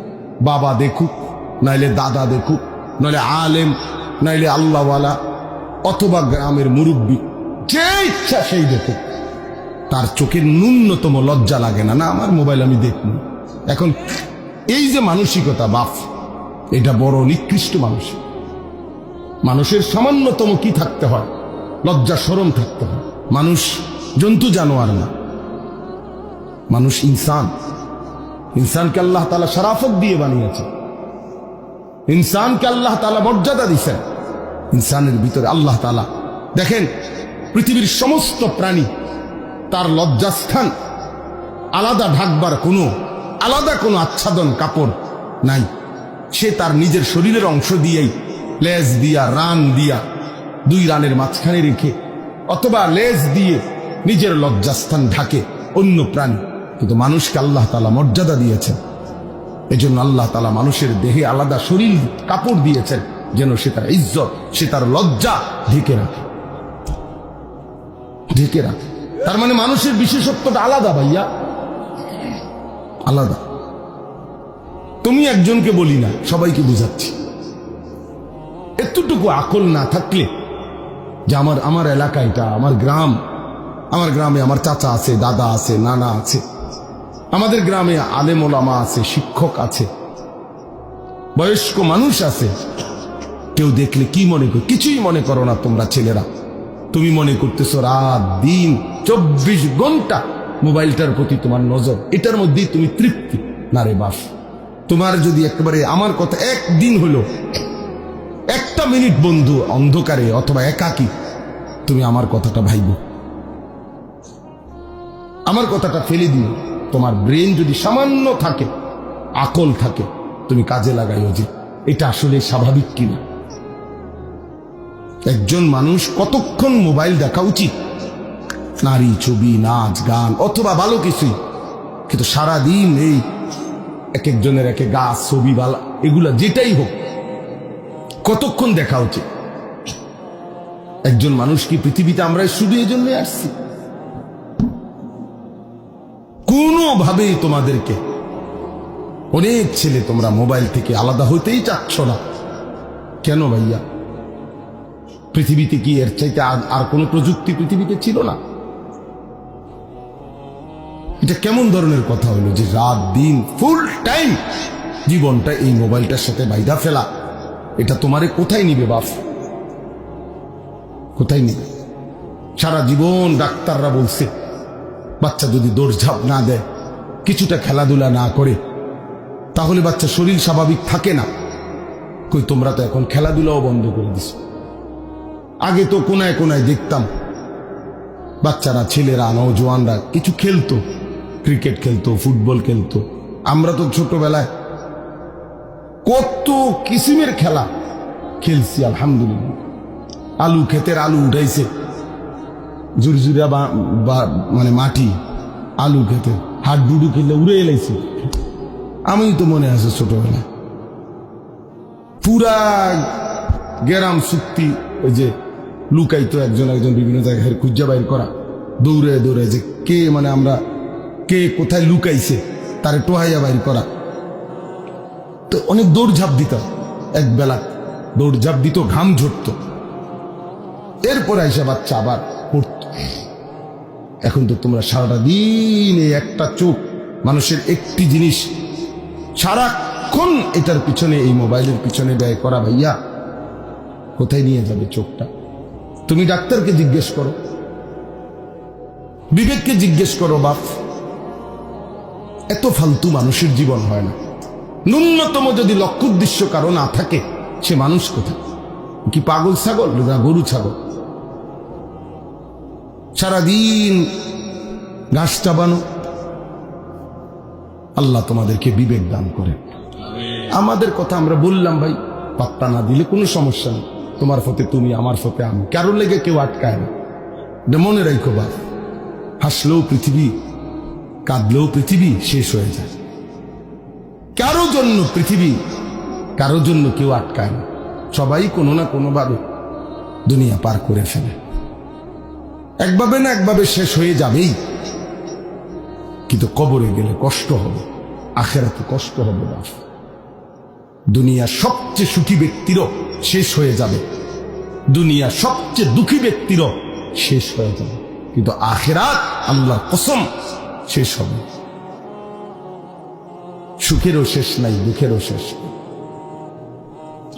বাবা দেখুক, নাইলে দাদা দেখুক, নাইলে আলেম, নাইলে আল্লাহওয়ালা, অথবা গ্রামের মুরব্বী, যে ইচ্ছা সেই দেখুক, তার চোখের ন্যূনতম লজ্জা লাগে না, না আমার মোবাইল আমি দেখব। এখন এই যে মানসিকতা বাপ, এটা বড় নিকৃষ্ট মানুষ। মানুষের সামান্যতম কি থাকতে হয়? লজ্জা শরম থাকতে হয়। মানুষ জন্তু জানোয়ার না, মানুষ ইনসান। ইনসানকে আল্লাহ তাআলা শরাফত দিয়ে বানিয়েছে, ইনসানকে আল্লাহ তাআলা মর্যাদা দিয়েছেন। ইনসানের ভিতরে আল্লাহ তাআলা দেখেন, পৃথিবীর সমস্ত প্রাণী তার লজ্জাস্থান আলাদা ঢাকবার আলাদা কোনো আচ্ছাদন কাপড় নাই। সে তার নিজের শরীরের অংশ দিয়েই, লেজ দিয়া, রান দিয়া, 2 রানের মাঝখানে রেখে, অথবা লেজ দিয়ে নিজের লজ্জাস্থান ঢাকে অন্য প্রাণী। কিন্তু মানুষকে আল্লাহ তাআলা মর্যাদা দিয়েছেন। এজন্য আল্লাহ তাআলা মানুষের দেহে আলাদা শরীর কাপড় দিয়েছেন, যেন সে তার ইজ্জত, সে তার লজ্জা ঢেকে রাখে। তার মানে মানুষের বিশেষত্বটা আলাদা ভাইয়া, আলাদা। তুমি একজনকে বলি না, সবাইকে বুঝাচ্ছি। এতটুকু আকল না থাকলে যে আমার এলাকা এটা, আমার গ্রাম, আমার গ্রামে আমার চাচা আছে, দাদা আছে, নানা আছে, আমাদের গ্রামে আলেম ওলামা আছে, শিক্ষক আছে, বয়স্ক মানুষ আছে। কেউ দেখলে কি মনে করো? কিছুই মনে করো না তোমরা ছেলেরা। তুমি মনে করতেছো রাত দিন 24 ঘন্টা মোবাইলটার প্রতি তোমার নজর, এটার মধ্যেই তুমি তৃপ্তি। না রে বাস, তোমার যদি একেবারে আমার কথা একদিন হলো, 1 মিনিট বন্ধু অন্ধকারে অথবা একাকী, তুমি আমার কথাটা ভাইব, আমার কথাটা ফেলে দিও। তোমার ব্রেন যদি সামান্য থাকে, আকল থাকে, তুমি কাজে লাগাইও যে এটা আসলে স্বাভাবিক কিনা। একজন মানুষ কতক্ষণ মোবাইল দেখা উচিত? নারী ছবি, নাচ গান অথবা ভালো কিছুই, কিন্তু সারাদিন এই এক একজনের একে গাছ, ছবি, বালা, এগুলা যেটাই হোক, কতক্ষণ দেখা উচিত? একজন মানুষ কি পৃথিবীতে আমরা শুধু এই জন্য আসছি? কোনোভাবেই তোমাদেরকে, অনেক ছেলে তোমরা মোবাইল থেকে আলাদা হইতেই চাচ্ছ না কেন ভাইয়া? পৃথিবীতে কি এর চাইতে আর কোন প্রযুক্তি পৃথিবীতে ছিল না? এটা কেমন ধরনের কথা হলো যে রাত দিন ফুল টাইম জীবনটা এই মোবাইলটার সাথে বাইধা ফেলা? এটা তোমারে কোথায় নিবে বাপ? কোথায় নিবে? সারা জীবন ডাক্তাররা বলছে বাচ্চা যদি দৌড়ঝাঁপ না দেয়, কিছুটা খেলাধুলা না করে, তাহলে বাচ্চা শরীর স্বাভাবিক থাকে না। কই, তোমরা তো এখন খেলাধুলাও বন্ধ করে দিছো। আগে তো কোনায় কোনায় দেখতাম বাচ্চারা, ছেলেরা, নওজোয়ানরা কিছু খেলতো, ক্রিকেট খেলতো, ফুটবল খেলতো। আমরা তো ছোটবেলায় কত কিসিমের খেলা, খেলছি আলহামদুলিল্লাহ। আলু ক্ষেতের আলু উঠাইছে, জুরজুরা মানে মাটি, আলু খেতে হাট ডুডু খেলে উড়ে এলাইছে। আমি তো মনে আছে ছোটবেলায় পুরা গেরাম চুক্তি, ওই যে লুকাইতো একজন একজন বিভিন্ন জায়গায় খুঁজা বাইর করা, দৌড়ে দৌড়ে যে কে মানে আমরা কে কোথায় লুকাইছে তারে টোহাইয়া বাইর করা। তো অনেক দৌড়ঝাঁপ দিত, এক বেলা দৌড়ঝাঁপ দিত, ঘাম ঝরত, এরপর আইসা বাচ্চা আবার পড়ত। এখন তো তোমরা সারাটা দিন এই একটা চোখ, মানুষের একটি জিনিস সারাক্ষণ এটার পিছনে, এই মোবাইলের পিছনে ব্যয় করা, ভাইয়া কোথায় নিয়ে যাবে চোখটা? তুমি ডাক্তারকে জিজ্ঞেস করো, বিবেককে জিজ্ঞেস করো, বাপ এত ফালতু মানুষের জীবন হয় না। ন্যূনতম যদি লক্ষ্য উদ্দেশ্য কারো না থাকে, সে মানুষ কোথায়? কি পাগল ছাগল না গরু ছাগল? সারাদিন ঘাস চাবানো। আল্লাহ তোমাদেরকে বিবেক দান করে। আমাদের কথা আমরা বললাম ভাই, পাত্তা না দিলে কোনো সমস্যা নেই। তোমার ফতে তুমি, আমার ফতে আমি, কারোর লেগে কেউ আটকায় না। মনে রাখো বাপ, হাসলেও পৃথিবী, কাঁদলেও পৃথিবী শেষ হয়ে যায়। কারো জন্য পৃথিবী, কারো জন্য কেউ আটকায় না। সবাই কোনো না কোনো ভাবে দুনিয়া পার করে ফেলে, একভাবে না একভাবে শেষ হয়ে যাবেই। কিন্তু কবরে গেলে কষ্ট হবে, আখেরাতে কষ্ট হবে বাপ। দুনিয়া সবচেয়ে সুখী ব্যক্তিরও শেষ হয়ে যাবে, দুনিয়া সবচেয়ে দুঃখী ব্যক্তিরও শেষ হয়ে যাবে, কিন্তু আখেরাত আল্লাহর কসম শেষ হবে। সুখেরও শেষ নাই, দুঃখেরও শেষ নাই।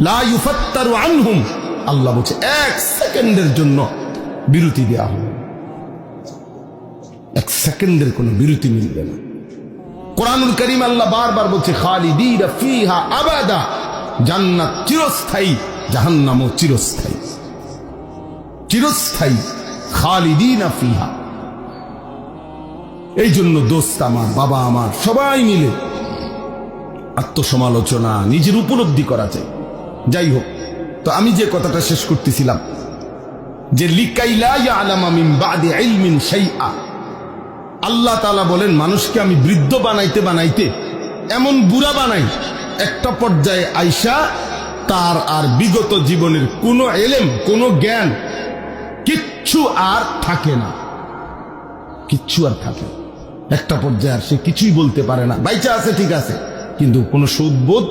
লা ইউফাত্তারু আনহুম, আল্লাহ বলছে এক সেকেন্ডের জন্য বিরতি দেওয়া হবে, এক সেকেন্ডের কোনো বিরতি মিলবে না। কোরআনুল কারীম আল্লাহ বারবার বলছে খালিদিনা ফিহা আবাদা, জান্নাত চিরস্থায়ী, জাহান্নামও চিরস্থায়ী। চিরস্থায়ী, খালিদিনা ফিহা। এই জন্য দোস্ত আমার, বাবা আমার, সবাই মিলে আত্মসমালোচনা, নিজের উপলব্ধি করা যায়। যাই হোক, তো আমি যে কথাটা শেষ করতেছিলাম, যে লিকাই লা ইয়ালামা মিন বাদি ইলমিন শাইআ, আল্লাহ তাআলা বলেন মানুষকে আমি বৃদ্ধ বানাইতে বানাইতে এমন বুড়া বানাই, একটা পর্যায়ে আইসা তার আর বিগত জীবনের কোনো এলেম, কোনো জ্ঞান কিচ্ছু আর থাকে না, কিচ্ছু আর থাকে না। একটা পর্যায়ে আর সে কিছুই বলতে পারে না। বাইচা আছে ঠিক আছে, কিন্তু কোনো সুদবোধ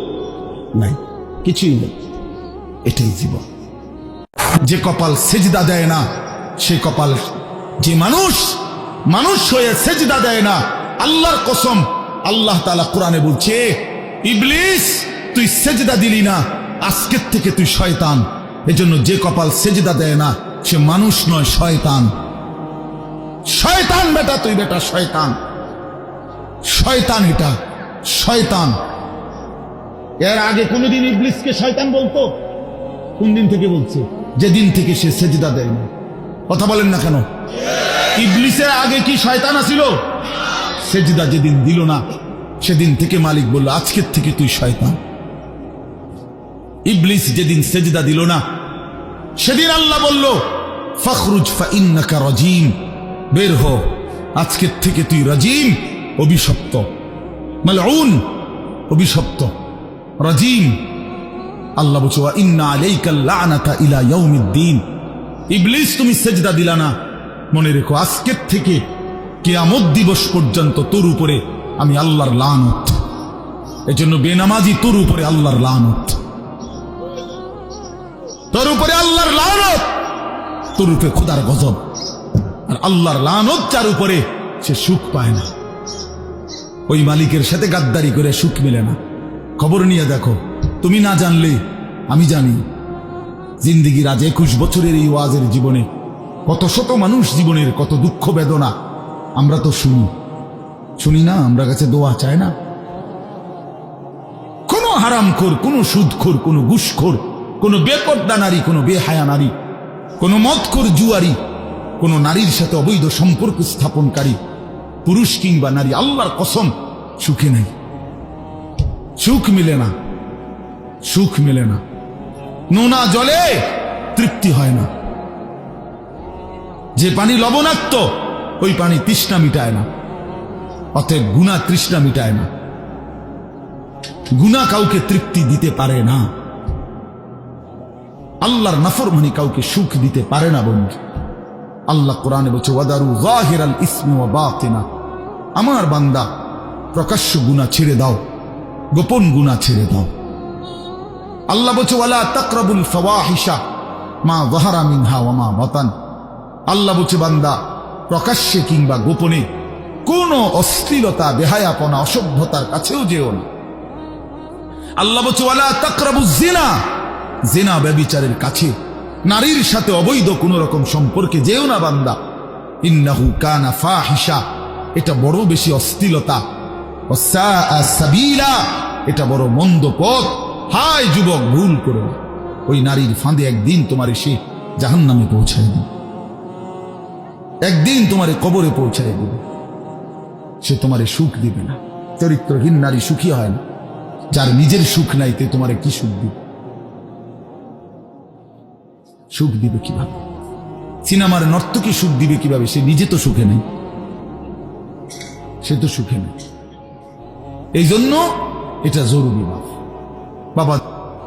নাই, কিছুই নেই। এটাই জীবন। যে কপাল সেজদা দেয় না, সে কপাল, যে মানুষ মানুষ হয়ে সেজদা দেয় না, আল্লাহর কসম, আল্লাহ তাআলা কোরআনে বলছে ইবলিস তুই সেজদা দিলি না, আজকের থেকে তুই শয়তান। এজন্য যে কপাল সেজদা দেয় না সে মানুষ নয়, শয়তান। শয়তান বেটা, তুই বেটা শয়তান, শয়তান, এটা শয়তান। এর আগে কোনদিন ইবলিসকে শয়তান বলতো? কোন দিন থেকে বলছে? যেদিন থেকে সে সেজদা দেয় না। কথা বলেন না কেন? ইবলিসের আগে কি শয়তান আছিল? সেজদা যেদিন দিল না, সেদিন থেকে মালিক বলল আজকের থেকে তুই শয়তান। ইবলিস যেদিন সেজদা দিল না, সেদিন আল্লাহ বলল ফখরুজ ফাইন্নাকা রাজিম, বের হ, আজকের থেকে তুই রাজিম, অভিশপ্ত, মালউন, অভিশপ্ত, রাজিম। আল্লাহ বলছে ওয়া ইন্না আলাইকা লানাতা ইলা ইয়াউমিদ্দিন, ইবলিস তুমি সেজদা দিলা না, মনে রেখো আজকের থেকে কিয়ামত দিবস পর্যন্ত তোর উপরে আমি আল্লাহর লানত। এজন্য বেনামাজি তোর উপরে আল্লাহর লানত, তোর উপরে আল্লাহর লানত, তোর উপরে খোদার গজব। আর আল্লাহর লানত যার উপরে, সে সুখ পায় না। ওই মালিকের সাথে গাদ্দারি করে সুখ মেলে না। খবর নিয়ে দেখো, তুমি না জানলে আমি জানি। জিন্দিগির আজ 21 বছরের এই ওয়াজের জীবনে কত শত মানুষ জীবনের কত দুঃখ বেদনা আমরা তো শুনি না। আমরা কাছে দোয়া চায় না। কোন হারামখোর, কোন সুদখোর, কোন ঘুষখোর, কোন বেপর্দা নারী, কোন বেহায়া নারী, কোন মদখোর জুয়ারি, কোন নারীর সাথে অবৈধ সম্পর্ক স্থাপনকারী পুরুষ কিংবা নারী, আল্লাহর কসম সুখে নেই, সুখ মিলে না, সুখ মিলে না। নোনা জলে তৃপ্তি হয় না, যে পানি লবণাক্ত ওই পানি তৃষ্ণা মিটায় না। অতএব গুনাহ তৃষ্ণা মিটায় না, গুনাহ কাউকে তৃপ্তি দিতে পারে না, আল্লাহর নাফরমানি কাউকে সুখ দিতে পারে না। বন্ধু, আল্লাহ কোরআনে বলছে ওয়াদারু যাহিরাল ইসমি ওয়া বাতিনা, আমার বান্দা প্রকাশ্য গুনাহ ছেড়ে দাও, গোপন গুনাহ ছেড়ে দাও। আল্লাহ বলছে ওয়ালা তাকরাবুল ফাওয়াহিশা মা যাহারা মিনহা ওয়া মা বাতান, আল্লাহ বলছে বান্দা প্রকাশ্যে কিংবা গোপনে কোন অশ্লীলতা, বেহায়াপনা, অসভ্যতার কাছেও যেও না। আল্লাহ বলছে ওয়ালা তাকরাবুজ জিনা, জিনা ব্যভিচারের কাছে, নারীর সাথে অবৈধ কোন রকম সম্পর্কে যেও না বান্দা। ইন্নাহু কানা ফাহিশা, এটা বড় বেশি অশ্লীলতা। ওয়াসাআ সাবিলা, এটা বড় মন্দ পথ। হায় যুবক, ভুল করো না, ওই নারীর ফাঁদে একদিন তোমার সে জাহান্নামে পৌঁছায় দিবে, একদিন তোমার কবরে পৌঁছায় দিবে, সে তোমারে সুখ দিবে না। চরিত্রহীন নারী সুখী হয় না, যার নিজের সুখ নাই তে তোমারে কি সুখ দিবে? সুখ দিবে কিভাবে? সিনেমার নর্তকী সুখ দিবে কিভাবে? সে নিজে তো সুখে নেই, সে তো সুখে নেই। এই জন্য এটা জরুরি। বাবা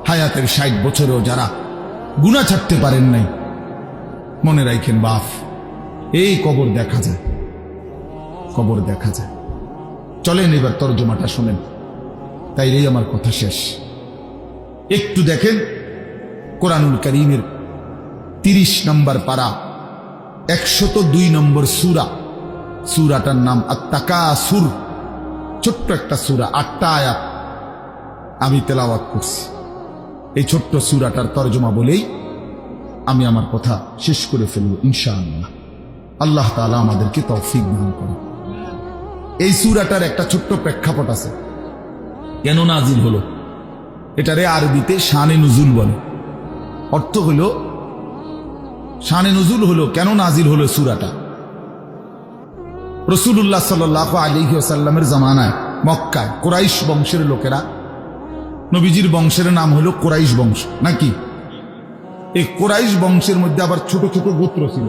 হায়াতের 60 বছরেও যারা গুনাহ ছাড়তে পারেন নাই, মনে রাখেন বাপ, এই কবর দেখা যায়, কবর দেখা যায়। চলেন এবার তরজমাটা শোনেন, তাইলেই আমার কথা শেষ। একটু দেখেন কোরআনুল কারীমের 30 নম্বর পারা 102 নম্বর সূরা, সূরাটার নাম আত-তাকাসুর। ছোট্ট একটা সূরা, 8টা আয়াত আমি তেলাওয়াত করছি। এই ছোট্ট সূরাটার তরজমা বলেই আমি আমার কথা শেষ করে ফেলব ইনশাআল্লাহ। আল্লাহ তাআলা আমাদেরকে তৌফিক দান করুন। এই সূরাটার একটা ছোট্ট প্রেক্ষাপট আছে, কেন নাজিল হলো। এটারে আরবিতে শানে নুজুল বলে। অর্থ হলো শানে নুজুল হলো, কেন নাজিল হলো সূরাটা। রাসূলুল্লাহ সাল্লাল্লাহু আলাইহি ওয়াসাল্লামের জামানায় মক্কায় কুরাইশ বংশের লোকেরা, নবীজির বংশের নাম হলো কুরাইশ বংশ নাকি। এই কুরাইশ বংশের মধ্যে আবার ছোট ছোট গোত্র ছিল।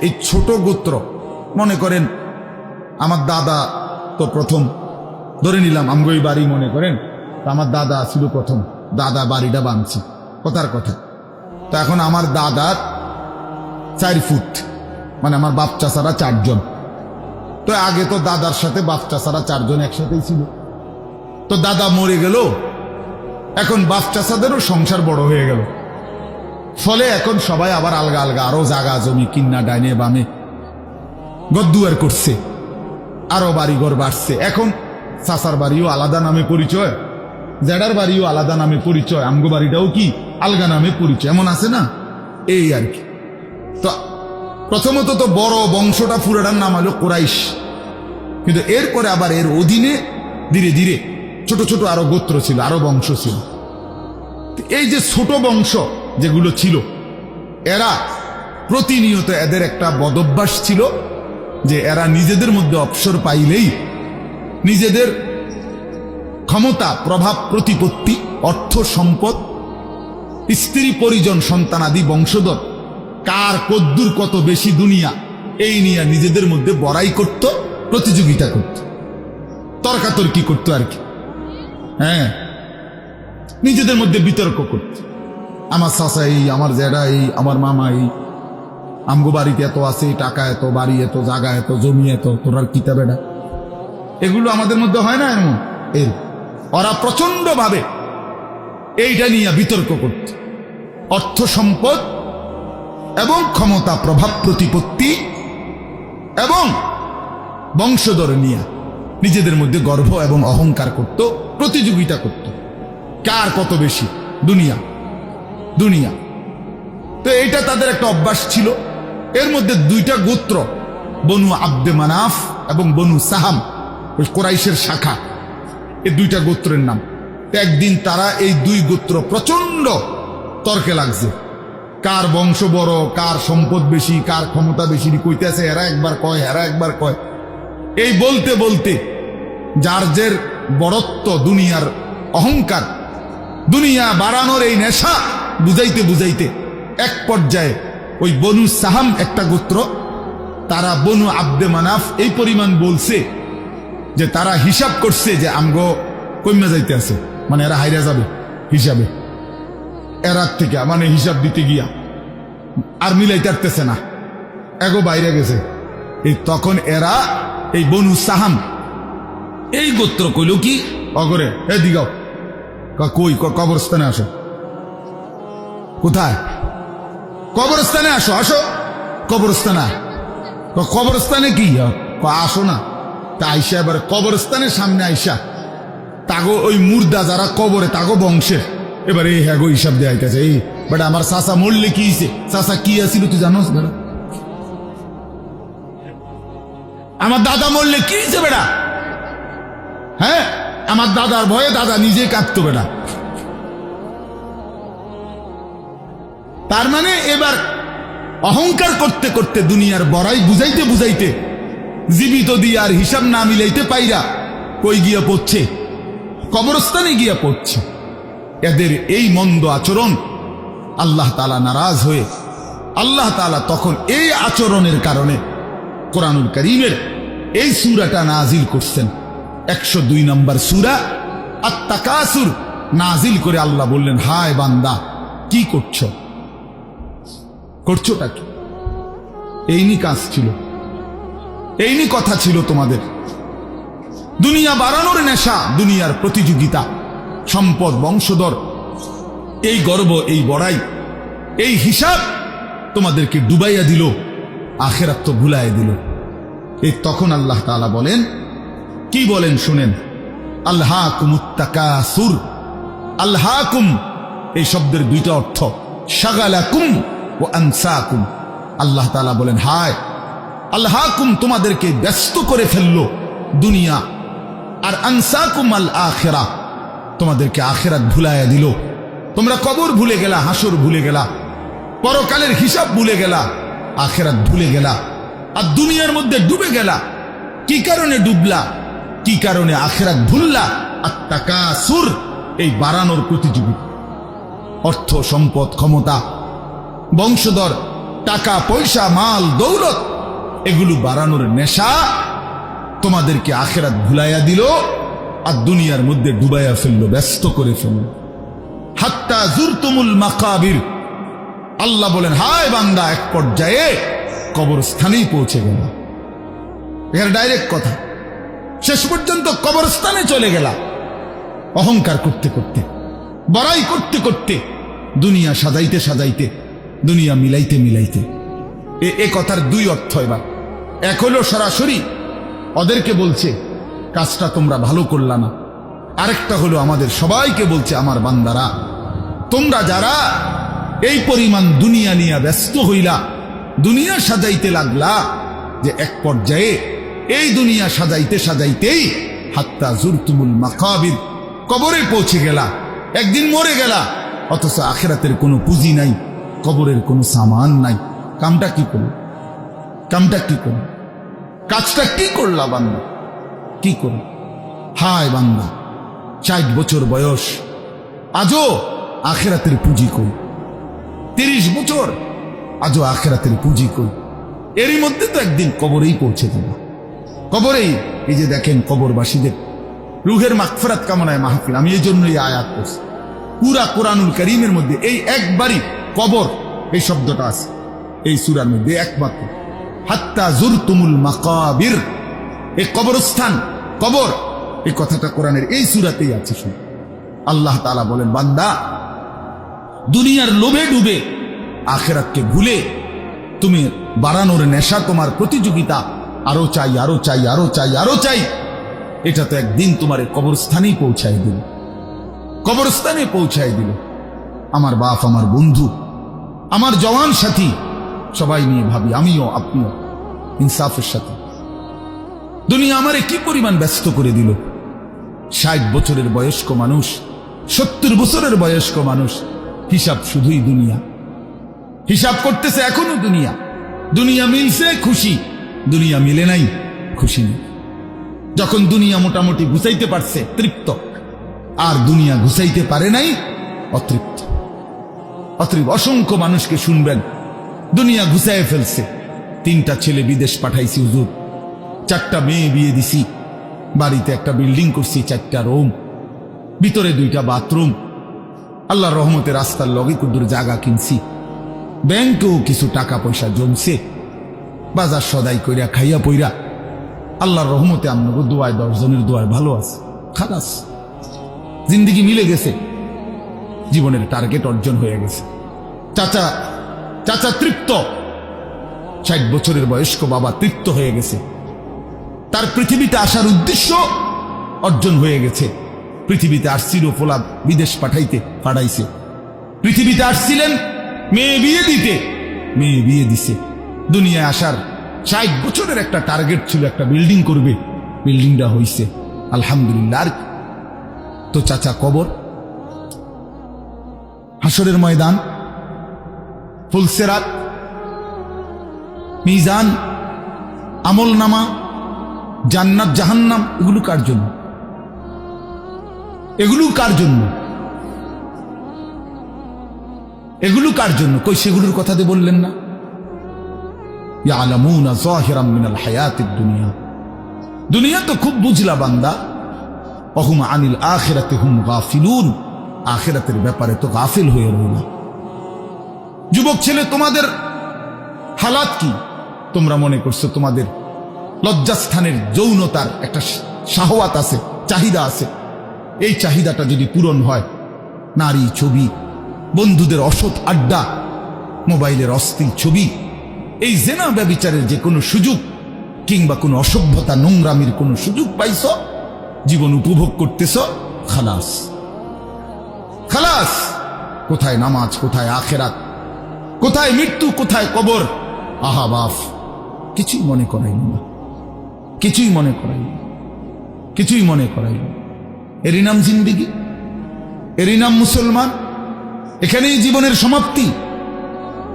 এই ছোট গোত্র, মনে করেন আমার দাদা তো প্রথম, ধরে নিলাম আমগোই বাড়ি, মনে করেন আমার দাদা ছিল প্রথম, দাদা বাড়িটা বানছে, কথার কথা। তো এখন আমার দাদার 4 ফুট, মানে আমার বাপ চাচারা 4 জন। তো আগে তো দাদার সাথে বাপ চাচারা 4 জন একসাথেই ছিল। তো দাদা মরে গেল, এখন বাপ চাচাদেরও সংসার বড় হয়ে গেল, ফলে এখন সবাই আবার আলগা আলগা আরো জায়গা জমি কিন্না ডাইনে বামে গদ্দুয়ার করছে, আরো বাড়িঘর বাড়ছে। এখন চাচার বাড়িও আলাদা নামে পরিচয়, জেডার বাড়িও আলাদা নামে পরিচয়, আমগো বাড়িটাও কি আলগা নামে পরিচয়, এমন আছে না। এই আর কি। তো প্রথমত তো বড় বংশটা পুরাটার নাম হলো কুরাইশ, কিন্তু এরপরে আবার এর অধীনে ধীরে ধীরে ছোট ছোট আরো গোত্র ছিল, আরো বংশ ছিল। এই যে ছোট বংশ যেগুলো ছিল, এরা প্রতিনিয়ত, এদের একটা বদভ্যাস ছিল যে এরা নিজেদের মধ্যে অবসর পাইলেই নিজেদের ক্ষমতা, প্রভাব, প্রতিপত্তি, অর্থ সম্পদ, স্ত্রী পরিজন, সন্তানাদি, বংশধর, কার কদ্দুর কত বেশি দুনিয়া, এই নিয়ে নিজেদের মধ্যে বড়াই করত, প্রতিযোগিতা করত, তর্কাতর্কি করতো আর কি। হ্যাঁ, নিজেদের মধ্যে বিতর্ক করত। আমার চাচা এই, আমার জেডা এই, আমার মামা এই, আমগো বাড়িতে এত আছে, টাকা এত, বাড়ি এত, জায়গা এত, জমি এত, তোরার কিতা বেড়া, এগুলো আমাদের মধ্যে হয় না এমন। এর ওরা প্রচন্ড ভাবে এইটা নিয়ে বিতর্ক করত, অর্থ সম্পদ এবং ক্ষমতা, প্রভাব, প্রতিপত্তি এবং বংশধর নিয়ে নিজেদের মধ্যে গর্ব এবং অহংকার করত, প্রতিযোগিতা করত, কার কত বেশি দুনিয়া দুনিয়া। তো এইটা তাদের একটা অভ্যাস ছিল। এর মধ্যে 2টা গোত্র, বনু আব্দে মানাফ এবং বনু সাহাম, ওই কুরাইশের শাখা, এই 2টা গোত্রের নাম। একদিন তারা এই 2 গোত্র প্রচন্ড তর্কে লাগছে, কার বংশ বড়, কার সম্পদ বেশি, কার ক্ষমতা বেশি, কইতেছে। এরা একবার কয়, এরা একবার কয়। এই বলতে বলতে যার বড়ত্ব, দুনিয়ার অহংকার, দুনিয়া বাড়ানোর এই নেশা বুঝাইতে বুঝাইতে এক পর্যায়ে ওই বনু সাহাম একটা গোত্র, তারা বনু আব্দে মানাফ এই পরিমাণ বলছে যে তারা হিসাব করছে যে আমগো কইমা যাইতে আছে, মানে এরা হাইরা যাবে হিসাবে, এরার থেকে মানে হিসাব দিতে গিয়া আর মিলাইতে পারতেছে না, এগো বাইরে গেছে। এই তখন এরা এই বনু সাহাম এই গোত্র কইল কি অগরে এ দিগাও, কই কবরস্থানে আসো। কোথায়? কবরস্থানে আসো, আসো কবরস্থানে। কবরস্থানে কি আসো না? তা আইসা এবার কবরস্থানের সামনে আইসা তাগো ওই মুর্দা যারা কবরে তাগো বংশের এবারে এই হ্যাগো হিসাব দেয়া আইতেছে। এই বেটা আমার চাচা মরলে কি হয়েছে, চাচা কি আছিল তুই জানোস বেটা? আমার দাদা মরলে কি হয়েছে বেটা? হ্যাঁ, আমার দাদার ভয়ে দাদা নিজে কাঁদতো বেটা। তার মানে এবার অহংকার করতে করতে দুনিয়ার বড়াই বুঝাইতে বুঝাইতে জীবিত দিয়ে আর হিসাব না মিলাইতে পাইরা কই গিয়া পড়ছে? কবরস্থানে গিয়া পড়ছে। এদের এই মন্দ আচরণ আল্লাহ তাআলা নারাজ হয়ে আল্লাহ তাআলা তখন এই আচরণের কারণে কোরআনুল কারীমের এই সূরাটা নাজিল করছেন। 102 নম্বর সূরা আত-তাকাসুর নাজিল করে আল্লাহ বললেন, হায় বান্দা কি করছো, করছোটা কি? এইনি কাজ ছিল, এইনি কথা ছিল তোমাদের। দুনিয়া বাড়ানোর নেশা, দুনিয়ার প্রতিযোগিতা, সম্পদ, বংশধর, এই গর্ব, এই বড়াই, এই হিসাব তোমাদেরকে ডুবাইয়া দিল, আখিরাত তো ভুলাইয়া দিল। এই তখন আল্লাহ তাআলা বলেন, কি বলেন শুনেন, আলহাকুমুত তাকাসুর। আলহাকুম এই শব্দের দুইটা অর্থ, শাগালাকুম ও আনসাকুম। আল্লাহ তাআলা বলেন, হায় আলহাকুম তোমাদেরকে ব্যস্ত করে ফেললো দুনিয়া, আর আনসাকুম আল আখিরা তোমাদেরকে আখিরাত ভুলাইয়া দিল। তোমরা কবর ভুলে গেলা, হাসর ভুলে গেলা, পরকালের হিসাব ভুলে গেলা, আখিরাত ভুলে গেলা, আর দুনিয়ার মধ্যে ডুবে গেলা। কি কারণে ডুবলা? কি কারণে আখিরাত ভুললা? আত-তাকাসুর এই বাড়ানোর প্রতিযোগিতা, অর্থ সম্পদ, ক্ষমতা, বংশধর, টাকা পয়সা, মাল দৌলত, এগুলো বাড়ানোর নেশা তোমাদেরকে আখিরাত ভুলাইয়া দিল আর দুনিয়ার মধ্যে ডুবাইয়া ফেললো, ব্যস্ত করে ফেললো। হাত্তা জুরতুমুল মাকাবির। আল্লাহ বলেন, হায় বান্দা এক পর্যায়ে কবরস্থানেই পৌঁছে গেল। এখানে ডাইরেক্ট কথা, শেষ পর্যন্ত কবরস্থানে চলে গেলা। অহংকার করতে করতে, বড়াই করতে করতে, দুনিয়া সাজাইতে সাজাইতে, দুনিয়া মিলাইতে মিলাইতে। এ কথার দুই অর্থ। এবার এক হলো সরাসরি ওদেরকে বলছে কাজটা তোমরা ভালো করলা না, আরেকটা হলো আমাদের সবাইকে বলছে, আমার বান্দারা তোমরা যারা এই পরিমাণ দুনিয়া নিয়ে ব্যস্ত হইলা, দুনিয়া সাজাইতে লাগলা, যে এক পর্যায়ে এই দুনিয়া সাজাইতে সাজাইতেই হাত্তা জুরতুমুল মাকাবির, কবরে পৌঁছে গেলা, একদিন মরে গেলা, অথচ আখিরাতের কোনো পুঁজি নাই, কবরের কোনো সামান নাই। কামটা কি করল? কামটা কি করল? কাজটা কি করলা বান্দা? কি করল? হায় বান্দা 60 বছর বয়স, আজও আখিরাতের পুঁজি কই। 30 বছর, আজও আখিরাতের পুঁজি কই। এরই মধ্যে তো একদিন কবরেই পৌঁছে যাবে। কবরেই এই যে দেখেন কবরবাসীদের রুহের মাগফিরাত কামনায় মাহফিল। আমি এই জন্যই আয়াত করছি। পুরা কোরআনুল কারীমের মধ্যে এই একবারই কবর এই শব্দটা আছে এই সূরার মধ্যে একমাত্র। হাত্তা জুরতুমুল মাকাবির, এই কবরস্থান, কবর, এই কথাটা কোরআনের এই সূরাতেই আছে। শুনুন, আল্লাহ তাআলা বলেন, বান্দা দুনিয়ার লোভে ডুবে আখিরাতকে ভুলে তুমি বাড়ানোর নেশা, তোমার প্রতিযোগিতা, আরো চাই, আরো চাই, আরো চাই, আরো চাই, এটা তো একদিন তোমার কবরস্থানেই পৌঁছায় দিল। কবরস্থানে পৌঁছায় দিল। আমার বাপ, আমার বন্ধু, আমার জওয়ান সাথী, সবাই নিয়ে ভাবি, আমিও আপনিও ইনসাফের সাথে। দুনিয়া আমারে কি পরিমাণ ব্যস্ত করে দিল। 60 বছরের বয়স্ক মানুষ, 70 বছরের বয়স্ক মানুষ, হিসাব শুধুই দুনিয়া, হিসাব করতেছে এখনো দুনিয়া। দুনিয়া মিলছে খুশি, দুনিয়া মিলে নাই খুশি নেই। যখন দুনিয়া মোটামুটি ঘুষাইতে পারছে তৃপ্ত, আর দুনিয়া ঘুষাইতে পারে নাই অতৃপ্ত অতৃপ্ত। অসংখ্য মানুষকে শুনবেন দুনিয়া ঘুষায় ফেলছে, 3টা ছেলে বিদেশ পাঠাইছি হুজুর, 4টা মেয়ে বিয়ে দিছি, বাড়িতে একটা বিল্ডিং করছি, 4টা রুম, ভিতরে 2টা বাথরুম, আল্লাহর রহমতে রাস্তার লগে কুদুর জায়গা কিনছি, ব্যাংকেও কিছু টাকা পয়সা জমছে, বাজার সদাই কইরা খাইয়া পইরা আল্লাহর রহমতে আপনাকে দোয়ায় 10 জনের দোয়ায় ভালো আছে, খালাস জিন্দিগি মিলে গেছে, জীবনের টার্গেট অর্জন হয়ে গেছে। চাচা চাচা তৃপ্ত, 60 বছরের বয়স্ক বাবা তৃপ্ত হয়ে গেছে, তার পৃথিবীতে আসার উদ্দেশ্য অর্জন হয়ে গেছে। পৃথিবীতে আসছিল ফোলা বিদেশ পাঠাইছে, পৃথিবীতে আসছিলেন মেয়ে বিয়ে দিতে, মেয়ে বিয়ে দিছে। দুনিয়ায় আসার 60 বছরের একটা টার্গেট ছিল, একটা বিল্ডিং করবে, বিল্ডিংটা হইছে আলহামদুলিল্লাহ। তো চাচা কবর, হাসরের ময়দান, ফুলসেরাত, মিজান, আমল নামা, জান্নাত জাহান্নাম, এগুলো কার জন্য? এগুলো কার জন্য? এগুলো কার জন্য? কই সেগুলোর কথা দিয়ে বললেন না? ইয়ালামুনা যাহিরাম মিনাল হায়াতিদ দুনিয়া, দুনিয়া তো খুব বুঝলা বান্দা, ওহুম আনিল আখিরাতি হুম গাফিলুন, আখিরাতের ব্যাপারে তো গাফিল হয়ে রইল। যুবক ছেলে, তোমাদের হালাত কি? তোমরা মনে করছো তোমাদের লজ্জাস্থানের যৌনতার একটা শাহওয়াত আছে, চাহিদা আছে, এই চাহিদাটা যদি পূরণ হয়, নারী, ছবি, বন্ধুদের অসৎ আড্ডা, মোবাইলের অশ্লীল ছবি, এই জেনা ব্যভিচারের যে কোনো সুযোগ কিংবা কোনো অসভ্যতা নোংরামির কোনো সুযোগ পাইছ, জীবন উপভোগ করতেছ, খালাস খালাস। কোথায় নামাজ, কোথায় আখেরাত, কোথায় মৃত্যু, কোথায় কবর? আহা বাফ, কিছুই মনে করাইনি না, কিছুই মনে করাইনি, কিছুই মনে করাইনি। এরই নাম জিন্দিগি, এরই নাম মুসলমান। এখানেই জীবনের সমাপ্তি,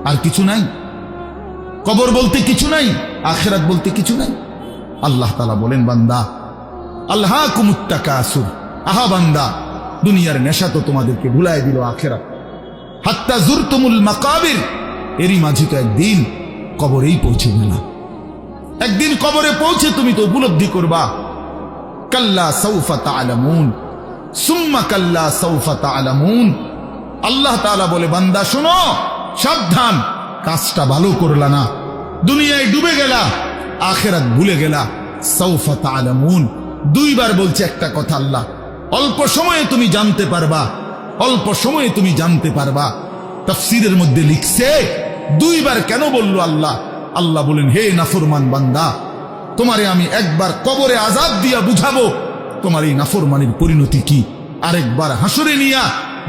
আর কিছু নাই। কবর বলতে কিছু নাই, আখিরাত বলতে কিছু নাই। আল্লাহ তাআলা বলেন, বান্দা আল্লাহকুমুত তাকাসুর, আহা বান্দা, দুনিয়ার নেশা তো তোমাদেরকে ভুলায় দিল আখিরাত। হাত্তা জুরতুমুল মাকাবির, এরই মাঝে তো একদিন কবরেই পৌঁছে গেলা। একদিন কবরে পৌঁছে তুমি তো উপলব্ধি করবা, কাল্লা সাউফা তা'লামুন সুম্মা কাল্লা সাউফা তা'লামুন। আল্লাহ তাআলা বলে, বান্দা শোনো, সাবধান, কাজটা ভালো করলা না, দুনিয়ায় ডুবে গেলা, আখিরাত ভুলে গেলা। সাউফা তা'লামুন 2 বার বলছে একটা কথা আল্লাহ, অল্প সময়ে তুমি জানতে পারবা, অল্প সময়ে তুমি জানতে পারবা। তাফসীরের মধ্যে লিখছে 2 বার কেন বলল আল্লাহ? আল্লাহ বলেন, হে নাফরমান বান্দা, তোমারে আমি একবার কবরে আযাব দিয়া বুঝাবো তোমার এই নাফরমানির পরিণতি কি, আরেকবার হাসরে নিয়া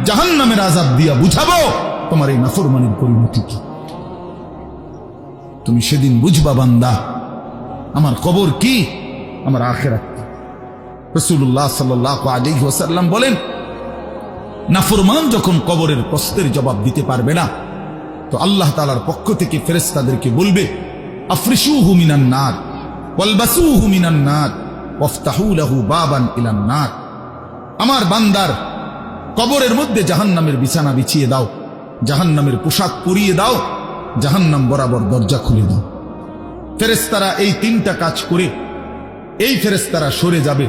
জাহান্নামের আযাব দিয়া বুঝাবো তোমার এই নাফরমানির পরিণতি কি। তুমি সেদিন বুঝবা বান্দা, আমার কবর কি, আমার আখিরাত কি। রাসূলুল্লাহ সাল্লাল্লাহু আলাইহি ওয়াসাল্লাম বলেন, নাফরমান যখন কবরের প্রশ্নের জবাব দিতে পারবে না, তো আল্লাহ তাআলার পক্ষ থেকে ফেরেশতাদেরকে বলবে, আফরিশুহু মিনান নার ওয়ালবাসুহু মিনান নার ওয়াফতাহু লাহু বাবান ইলান নার। আমার বান্দার কবরের মধ্যে জাহান্নামের বিছানা বিছিয়ে দাও, জাহান্নামের পোশাক পরিয়ে দাও, জাহান্নাম বরাবর দরজা খুলে দাও। ফেরেশতারা এই 3টা কাজ করে এই ফেরেশতারা সরে যাবে।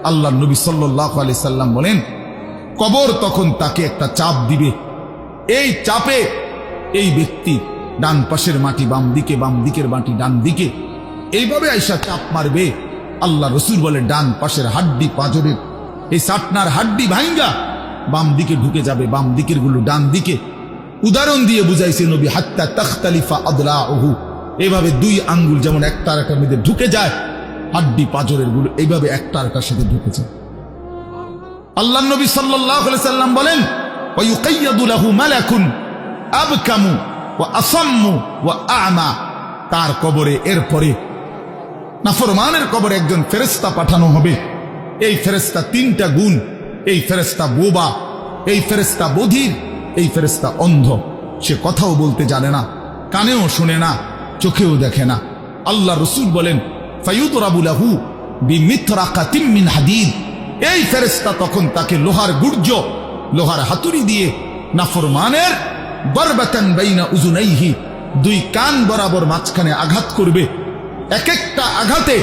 আল্লাহ নবী সাল্লাল্লাহু আলাইহি সাল্লাম বলেন, কবর তখন তাকে একটা চাপ দিবে, এই চাপে এই ব্যক্তি ডান পাশের মাটি বাম দিকে, বাম দিকের মাটি ডান দিকে, এইভাবে আইসা চাপ মারবে। আল্লাহ রসুল বলে, ডান পাশের হাড্ডি পাঁজরের এই সাটনার হাড্ডি ভাঙ্গা বাম দিকে ঢুকে যাবে, বাম দিকের গুলো ডান দিকে। উদাহরণ দিয়ে বুঝাইছে নবী, হাত্তা তাখতালিফা আদলাউহু, এভাবে 2 আঙ্গুল যেমন একটা আরেকটার মধ্যে ঢুকে যায়, হাড্ডি পাঁজরের গুলো এইভাবে একটা আরেকটার সাথে ঢুকে যায়। আল্লাহ নবী সাল্লাল্লাহু আলাইহি সাল্লাম বলেন, ওয়া ইউকাইয়াদু লাহু মালাকুন আবকামু ওয়া আসাম্মু ওয়া আ'মা। তার কবরে এরপরে নাফরমানের কবরে একজন ফেরেশতা পাঠানো হবে। এই ফেরেশতা 3টা গুণ, এই ফেরেশতা বোবা, এই ফেরেশতা বধির, এই ফেরেশতা অন্ধ। সে কথাও বলতে জানে না, কানেও শুনে না, চোখেও দেখে না। আল্লাহ রাসূল বলেন, ফায়ুদরাবু লাহু বিমিথরাকাতিম মিন হাদিদ। এই ফেরেশতা তখন তাকে লোহার গুর্জ লোহার হাতুড়ি দিয়ে নাফরমানের বরবাতান বাইনা উজুনাইহি, দুই কান বরাবর মাঝখানে আঘাত করবে। এক একটা আঘাতে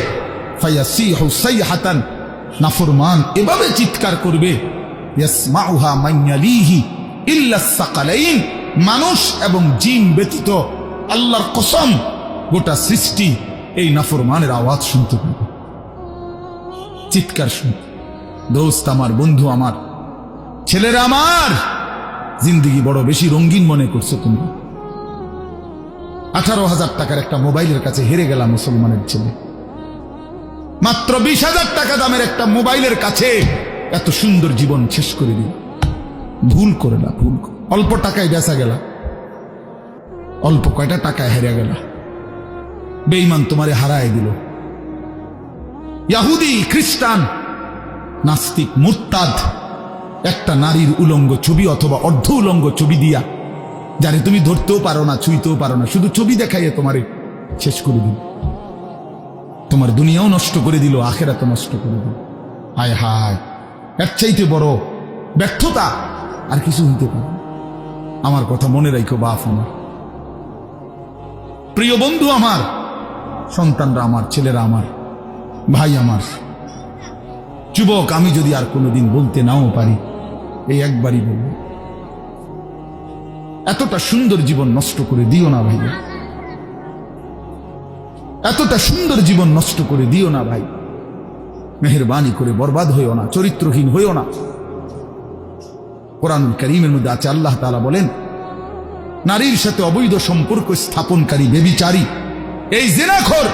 ফায়াসিহু সাইহাতান, নাফরমান এভাবে চিৎকার করবে, ইয়াসমাউহা মান ইয়ালিহি ইল্লা সাকালাইন, মানুষ এবং জিন ব্যতীত আল্লাহর কসম গোটা সৃষ্টি এই নাফরমানের আওয়াজ শুনতে পাবে, চিৎকার শুনতে। দোস্ত আমার, বন্ধু আমার, ছেলেরা আমার, জিন্দেগি বড় বেশি রঙিন মনে করছো তোমরা। 18,000 টাকার একটা মোবাইলের কাছে হেরে গেলাম মুসলমানের ছেলে। মাত্র 20,000 টাকা দামের একটা মোবাইলের কাছে এত সুন্দর জীবন শেষ করে দিল। ভুল করে না, ভুল। অল্প টাকায় বেচা গেল, অল্প কয়টা টাকায় হেরে গেল। বেঈমান তোমারে হারায় দিল। ইহুদি, খ্রিস্টান, নাস্তিক, মুরতাদ একটা নারীর উলঙ্গ ছবি অথবা অর্ধ উলঙ্গ ছবি দিয়া, যারে তুমি ধরতেও পারো না, ছুঁইতেও পারো না, শুধু ছবি দেখাইয়ে তোমারে শেষ করে দিল। তোমার দুনিয়াও নষ্ট করে দিল, আখেরাতও নষ্ট করে দিল। হায় হায়, এর চাইতে বড় ব্যর্থতা আর কিছু হইতে পারে। আমার কথা মনে রাখো বাপ আমার, প্রিয় বন্ধু আমার, সন্তানরা আমার, ছেলেরা আমার, ভাই আমার, যুবক, আমি যদি আর কোনোদিন বলতে নাও পারি, এই একবারই বলব, এতটা সুন্দর জীবন নষ্ট করে দিও না ভাইয়া, এতটা সুন্দর জীবন নষ্ট করে দিও না ভাই। মেহেরবানি করে বরবাদ হইও না, চরিত্রহীন হইও না। কোরআনুল কারীমের মধ্যে আছে, আল্লাহ তাআলা বলেন, নারীর সাথে অবৈধ সম্পর্ক স্থাপনকারী বেবিচারী, এই জিনাখোর,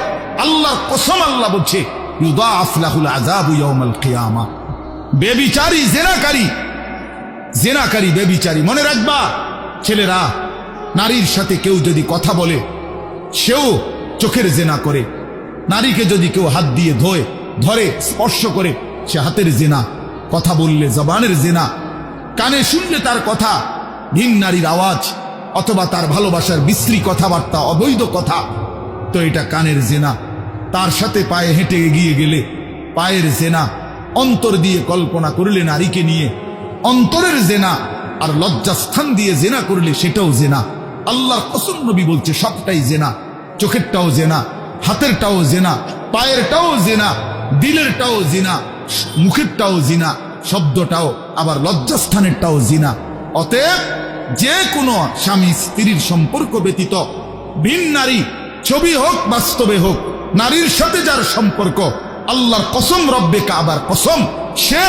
আল্লাহর কসম আল্লাহ বলছে, ইউদাআফ লাহুল আযাবু ইয়াউমাল কিয়ামাহ। বেবিচারী, জিনাকারী, জিনাকারী, বেবিচারী। মনে রাখবা ছেলেরা, নারীর সাথে কেউ যদি কথা বলে, সেও চোখের জিনা করে। নারীকে যদি কেউ হাত দিয়ে ধরে স্পর্শ করে, সে হাতের জিনা। কথা বললে জবানের জিনা, কানে শুনলে তার কথা ভিন নারীর আওয়াজ অথবা তার ভালোবাসার বিশ্রী কথাবার্তা, অবৈধ কথা, তো এটা কানের জিনা। তার সাথে পায়ে হেঁটে এগিয়ে গেলে পায়ের জেনা, অন্তর দিয়ে কল্পনা করলে নারীকে নিয়ে অন্তরের জেনা, আর লজ্জাস্থান দিয়ে জেনা করলে সেটাও জেনা। আল্লাহর কসম, নবী বলছে সবটাই জেনা। চোখেরটাও জেনা, হাতেরটাও জেনা, পায়েরটাও জেনা, দিলেরটাও জিনা, মুখেরটাও জিনা, শব্দটাও, আবার লজ্জাস্থানেরটাও জিনা। অতএব যে কোনো স্বামী স্ত্রীর সম্পর্ক ব্যতীত ভিন নারী, ছবি হোক বাস্তবে হোক, নারীর সাথে যার সম্পর্ক, আল্লাহর কসম, রব্বে কাবার কসম, সে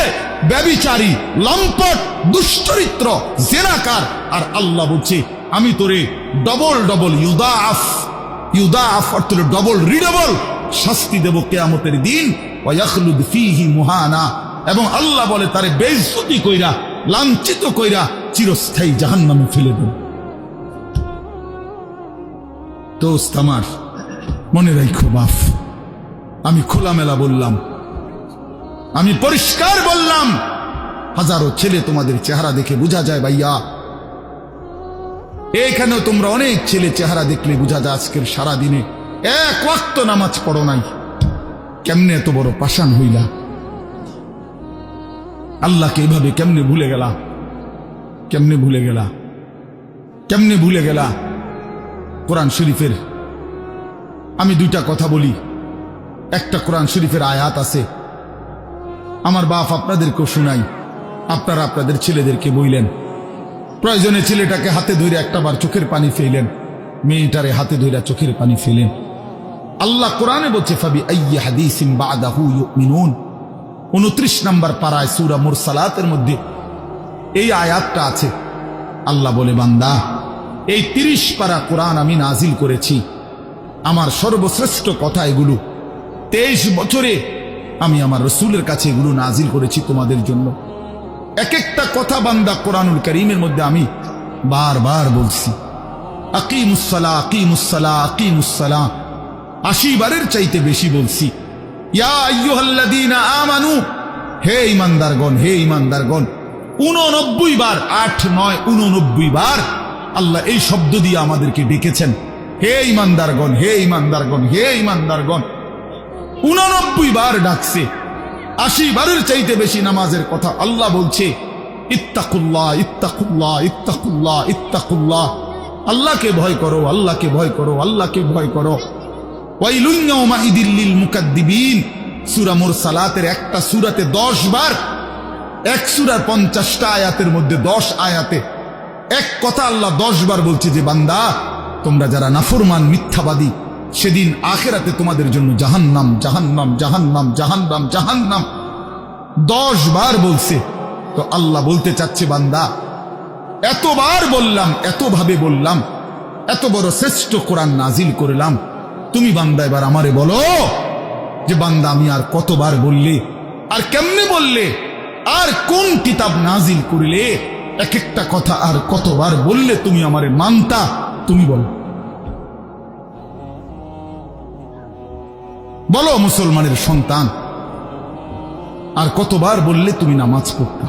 ব্যভিচারী, লম্পট, দুশ্চরিত্র, জেনাকার। আর আল্লাহ বলছে, আমি তোরে ডবল ডবল ইউদাআফ অর্থ ডবল রিডবল শাস্তি দেব কিয়ামতের দিন। ওয়া ইয়াখলুদ ফীহি মুহানা, এবং আল্লাহ বলে তারে বেইজ্জতি কইরা, লাঞ্ছিত কইরা চিরস্থায়ী জাহান্নামে ফেলে দেব। দোস্ত আমার, মনে রাখো বাপ, আমি খোলামেলা বললাম, আমি পরিষ্কার বললাম। হাজারো ছেলে তোমাদের চেহারা দেখে বোঝা যায় ভাইয়া, এখানেও তোমরা অনেক ছেলে চেহারা দেখলে বোঝা যায় আজকের সারা দিনে এক ওয়াক্ত নামাজ পড়ো নাই। কেমনে এত বড় পাষাণ হইলা? আল্লাহকে এভাবে কেমনে ভুলে গেলা? কেমনে ভুলে গেলা? কেমনে ভুলে গেলা? কোরআন শরীফের আমি দুইটা কথা বলি। একটা কোরআন শরীফের আয়াত আছে, আমার বাপ আপনাদেরকেও শুনাই, আপনারা আপনাদের ছেলেদেরকে বইলেন। প্রয়োজনে ছেলেটাকে হাতে ধরে একটাবার চোখের পানি ফেলেন, মেয়েটারে হাতে ধরে চোখের পানি ফেলেন। আল্লাহ কোরআনে বলছে, ফাবি আইয়ি হাদিসিন বাদাহু ইউমিনুন। 29 নম্বর পারায় সূরা মুরসালাতের মধ্যে এই আয়াতটা আছে। আল্লাহ বলে, বান্দা, এই 30 পারা কোরআন আমি নাজিল করেছি, আমার সর্বশ্রেষ্ঠ কথা এগুলো। 23 বছরে আমি আমার রাসূলের কাছে এগুলো নাজিল করেছি তোমাদের জন্য। এক একটা কথা বান্দা কোরআনুল কারীমের মধ্যে আমি বারবার বলছি, আকিমুসসালাহ, আকিমুসসালাহ, আকিমুসসালাহ, 80 বারের চাইতে বেশি বলছি। ইয়া আইয়ুহাল্লাযীনা আমানু, হে ঈমানদারগণ, হে ঈমানদারগণ, 89 বার, 8, 9, 89 বার আল্লাহ এই শব্দ দিয়ে আমাদেরকে ডেকেছেন। হে ঈমানদারগণ, হে ঈমানদারগণ, হে ঈমানদারগণ, 89 বার ডাকছে। 80 বারের চাইতে বেশি নামাজের কথা আল্লাহ বলছে। ইত্তাকুল্লাহ ইত্তাকুল্লাহ ইত্তাকুল্লাহ ইত্তাকুল্লাহ, আল্লাহকে ভয় করো, আল্লাহকে ভয় করো, আল্লাহকে ভয় করো। ওয়াইলুন ইয়াউমাইদিল লিল মুকাদ্দিবিন, সূরা মুরসালাতের একটা সূরাতে 10 বার, এক সূরার 50টা আয়াতের মধ্যে 10 আয়াতে এক কথা আল্লাহ 10 বার বলছে যে বান্দা তোমরা যারা নাফরমান মিথ্যাবাদী, সেদিন আখিরাতে তোমাদের জন্য জাহান্নাম জাহান্নাম জাহান্নাম জাহান্নাম জাহান্নাম 10 বার বলছে। তো আল্লাহ বলতে চাচ্ছে বান্দা এতবার বললাম, এতভাবে বললাম, এত বড় শ্রেষ্ঠ কোরআন নাজিল করলাম, তুমি বান্দা এবার আমারে বলো যে বান্দা আমি আর কতবার বললে, আর কেমনে বললে, আর কোন কিতাব নাজিল করিলে এক একটা কথা আর কতবার বললে তুমি আমারে মানতা, তুমি বলো। বলো মুসলমানের সন্তান, আর কতবার বললে তুমি নামাজ পড়তা?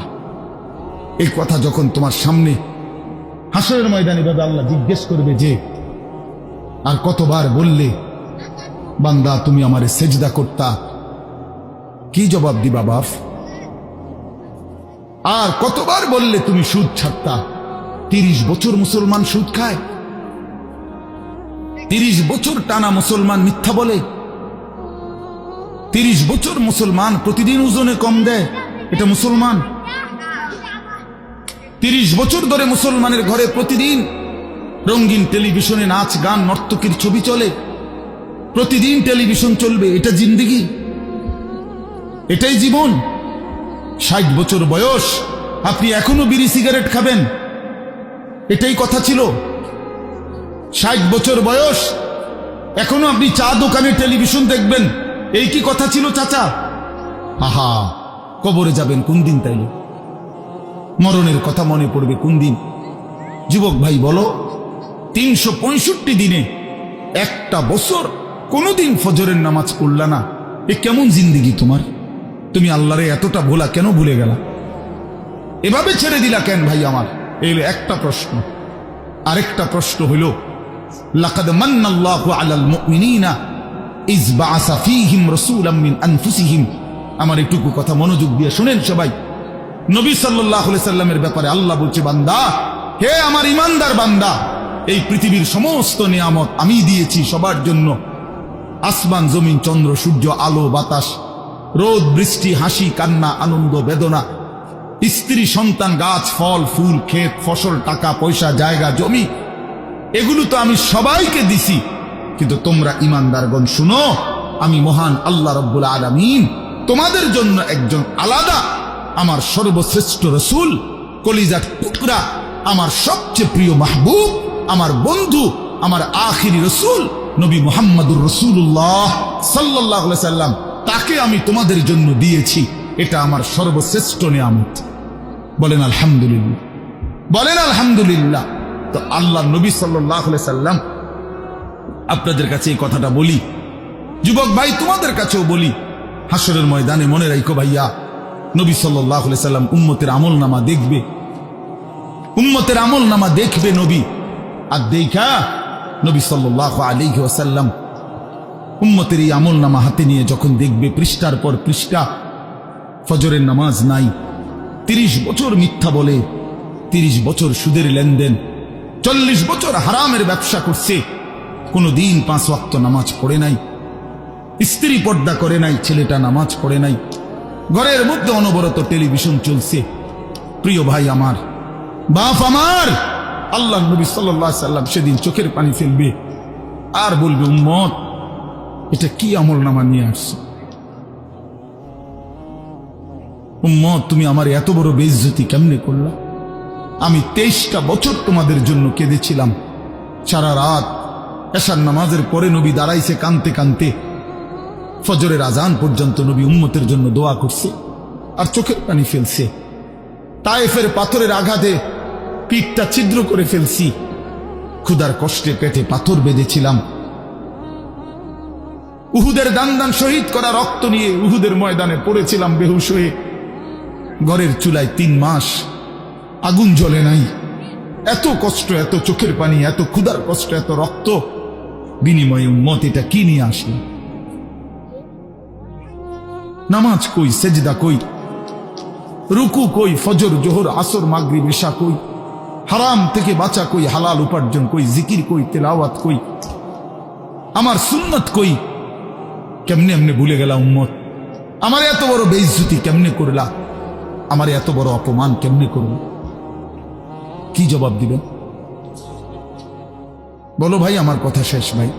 এই কথা যখন তোমার সামনে হাসরের ময়দানে বাবা আল্লাহ জিজ্ঞেস করবে যে আর কতবার বললে বান্দা তুমি আমারে সেজদা করতা, কি জবাব দিবা বাপ? আর কতবার বললে তুমি সুদ ছাড়তা? 30 বছর মুসলমান সুদ খায়, 30 বছর টানা মুসলমান মিথ্যা বলে, 30 বছর মুসলমান প্রতিদিন ওজনে কম দেয়, এটা মুসলমান? 30 বছর ধরে মুসলমানের ঘরে প্রতিদিন রঙিন টেলিভিশনে নাচ গান নর্তকীর ছবি চলে, প্রতিদিন টেলিভিশন চলবে, এটা জিন্দেগি? এটাই জীবন? 60 বছর বয়স আপনি এখনো বিড়ি সিগারেট খাবেন, এটাই কথা ছিল? 60 বছর বয়স এখনো আপনি চা দোকানে টেলিভিশন দেখবেন, এই কি কথা ছিল চাচা? আহা, কবরে যাবেন কোন দিন? তাইলে মরণের কথা মনে পড়বে কোন দিন? যুবক ভাই বলো, 365 দিনে একটা বছর কোনদিন ফজরের নামাজ পড়লা না, এ কেমন জিন্দেগি তোমার? তুমি আল্লাহরে এতটা ভোলা কেন ভুলে গেলা? এভাবে ছেড়ে দিলা কেন ভাই আমার? এই একটা প্রশ্ন। আরেকটা প্রশ্ন হইল, লাকাদ মান্নাল্লাহু আলাল মুমিনিনা ইয বাআসা ফীহিম রাসূলাম মিন আনফুসিহিম। আমার একটু কথা মনোযোগ দিয়ে শুনেন সবাই। নবী সাল্লাল্লাহু আলাইহি সাল্লামের ব্যাপারে আল্লাহ বলছে, বান্দা, হে আমার ইমানদার বান্দা, এই পৃথিবীর সমস্ত নিয়ামত আমি দিয়েছি সবার জন্য। আসমান জমিন চন্দ্র সূর্য আলো বাতাস, রোদ বৃষ্টি হাসি কান্না আনন্দ বেদনা, স্ত্রী সন্তান গাছ ফল ফুল ক্ষেত ফসল টাকা পয়সা জায়গা জমি, এগুলো তো আমি সবাইকে দিছি। কিন্তু তোমরা ইমানদারগণ শুনো, আমি মহান আল্লাহ রাব্বুল আলামিন তোমাদের জন্য একজন আলাদা আমার সর্বশ্রেষ্ঠ রাসূল, কলিজার টুকরা, আমার সবচেয়ে প্রিয় মাহবুব, আমার বন্ধু, আমার আখিরি রাসূল নবী মুহাম্মদুর রাসূলুল্লাহ সাল্লাল্লাহু আলাইহি সাল্লাম, তাকে আমি তোমাদের জন্য দিয়েছি। এটা আমার সর্বশ্রেষ্ঠ নিয়ামত। বলেন আলহামদুলিল্লাহ, বলেন আলহামদুলিল্লাহ। তো আল্লাহ নবী সাল্লাল্লাহু আলাইহি সাল্লাম, আপনাদের কাছে এই কথাটা বলি, যুবক ভাই তোমাদের কাছেও বলি, হাসরের ময়দানে মনে রাখো ভাইয়া, নবী সাল্লাল্লাহু আলাইহি সাল্লাম উম্মতের আমলনামা দেখবে, উম্মতের আমলনামা দেখবে নবী। আর দেখা নবী সাল্লাল্লাহু আলাইহি ওয়াসাল্লাম উম্মতের এই আমলনামা হাতে নিয়ে যখন দেখবে, পৃষ্ঠার পর পৃষ্ঠা ফজরের নামাজ নাই, 30 বছর মিথ্যা বলে, 30 বছর সুদের লেনদেন, 40 বছর হারামের ব্যবসা করছে, কোনদিন 5 ওয়াক্ত নামাজ পড়ে নাই, স্ত্রী পর্দা করে নাই, ছেলেটা নামাজ পড়ে নাই, ঘরের মধ্যে অনবরত টেলিভিশন চলছে। প্রিয় ভাই আমার, বাপ আমার, আল্লাহ নবী সাল্লাল্লাহু আলাইহি সাল্লাম সেদিন চোখের পানি ফেলবে আর বলবে, উম্মত এটা কি আমলনামা নিয়ে আসছে? উম্মত তুমি আমার এত বড় বেইজ্জতি কেমনে করলা? আমি 23টা বছর তোমাদের জন্য কেঁদেছিলাম, সারা রাত এশার নামাজের পরে নবী দাঁড়াইছে কানতে কানতে, ফজরের আজান পর্যন্ত নবী উম্মতের জন্য দোয়া করছে আর চোখের পানি ফেলছে। তায়েফের পাথরের আঘাতে পিঠটা ছিদ্র করে ফেলছি, ক্ষুধার কষ্টে পেটে পাথর বেঁধেছিলাম, উহুদের দান দান শহীদ করা রক্ত নিয়ে উহুদের ময়দানে পড়েছিলাম বেহুশ হয়ে, ঘরের চুলায় 3 মাস আগুন জ্বলে নাই। এত কষ্ট, এত চোখের পানি, এত ক্ষুধার কষ্ট, এত রক্ত, বিনিময়ে উম্মত এটা কি নিয়ে আসে? নামাজ কই, সেজদা কই? রুকু কই, ফজর জোহর আসর মাগরিব ইশা কই, হারাম থেকে বাঁচা কই, হালাল উপার্জন কই, জিকির কই, তেলাওয়াত কই, আমার সুন্নত কই? কেমনে এমনে ভুলে গেলা উম্মত? আমার এত বড় বেইজ্জতি কেমনে করলা? আমার এত বড় অপমান কেমনে করল? কি জবাব দিবেন বলো ভাই? আমার কথা শেষ ভাই।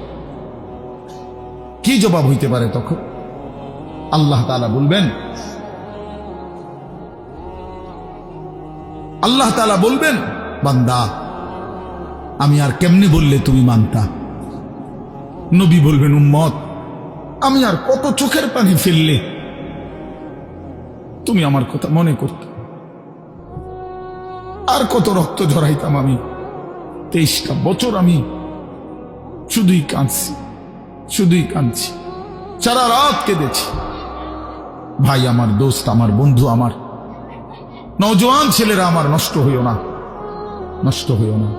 কি জবাব হইতে পারে তখন? আল্লাহ তাআলা বলবেন, আল্লাহ তাআলা বলবেন, বান্দা আমি আর কেমনে বললে তুমি মানতা? নবী বলবেন, উম্মত আমি আর কত চোখের পানি ফেললে তুমি আমার কথা মনে করতে? আর কত রক্ত ঝরাইতাম আমি? 23টা বছর আমি শুধুই কাঁদছি, শুধুই কাঁদছি, সারা রাত কেঁদেছি। ভাই আমার, দোস্ত আমার, বন্ধু আমার, নওজোয়ান ছেলেরা আমার, নষ্ট হইও না, নষ্ট হইও না।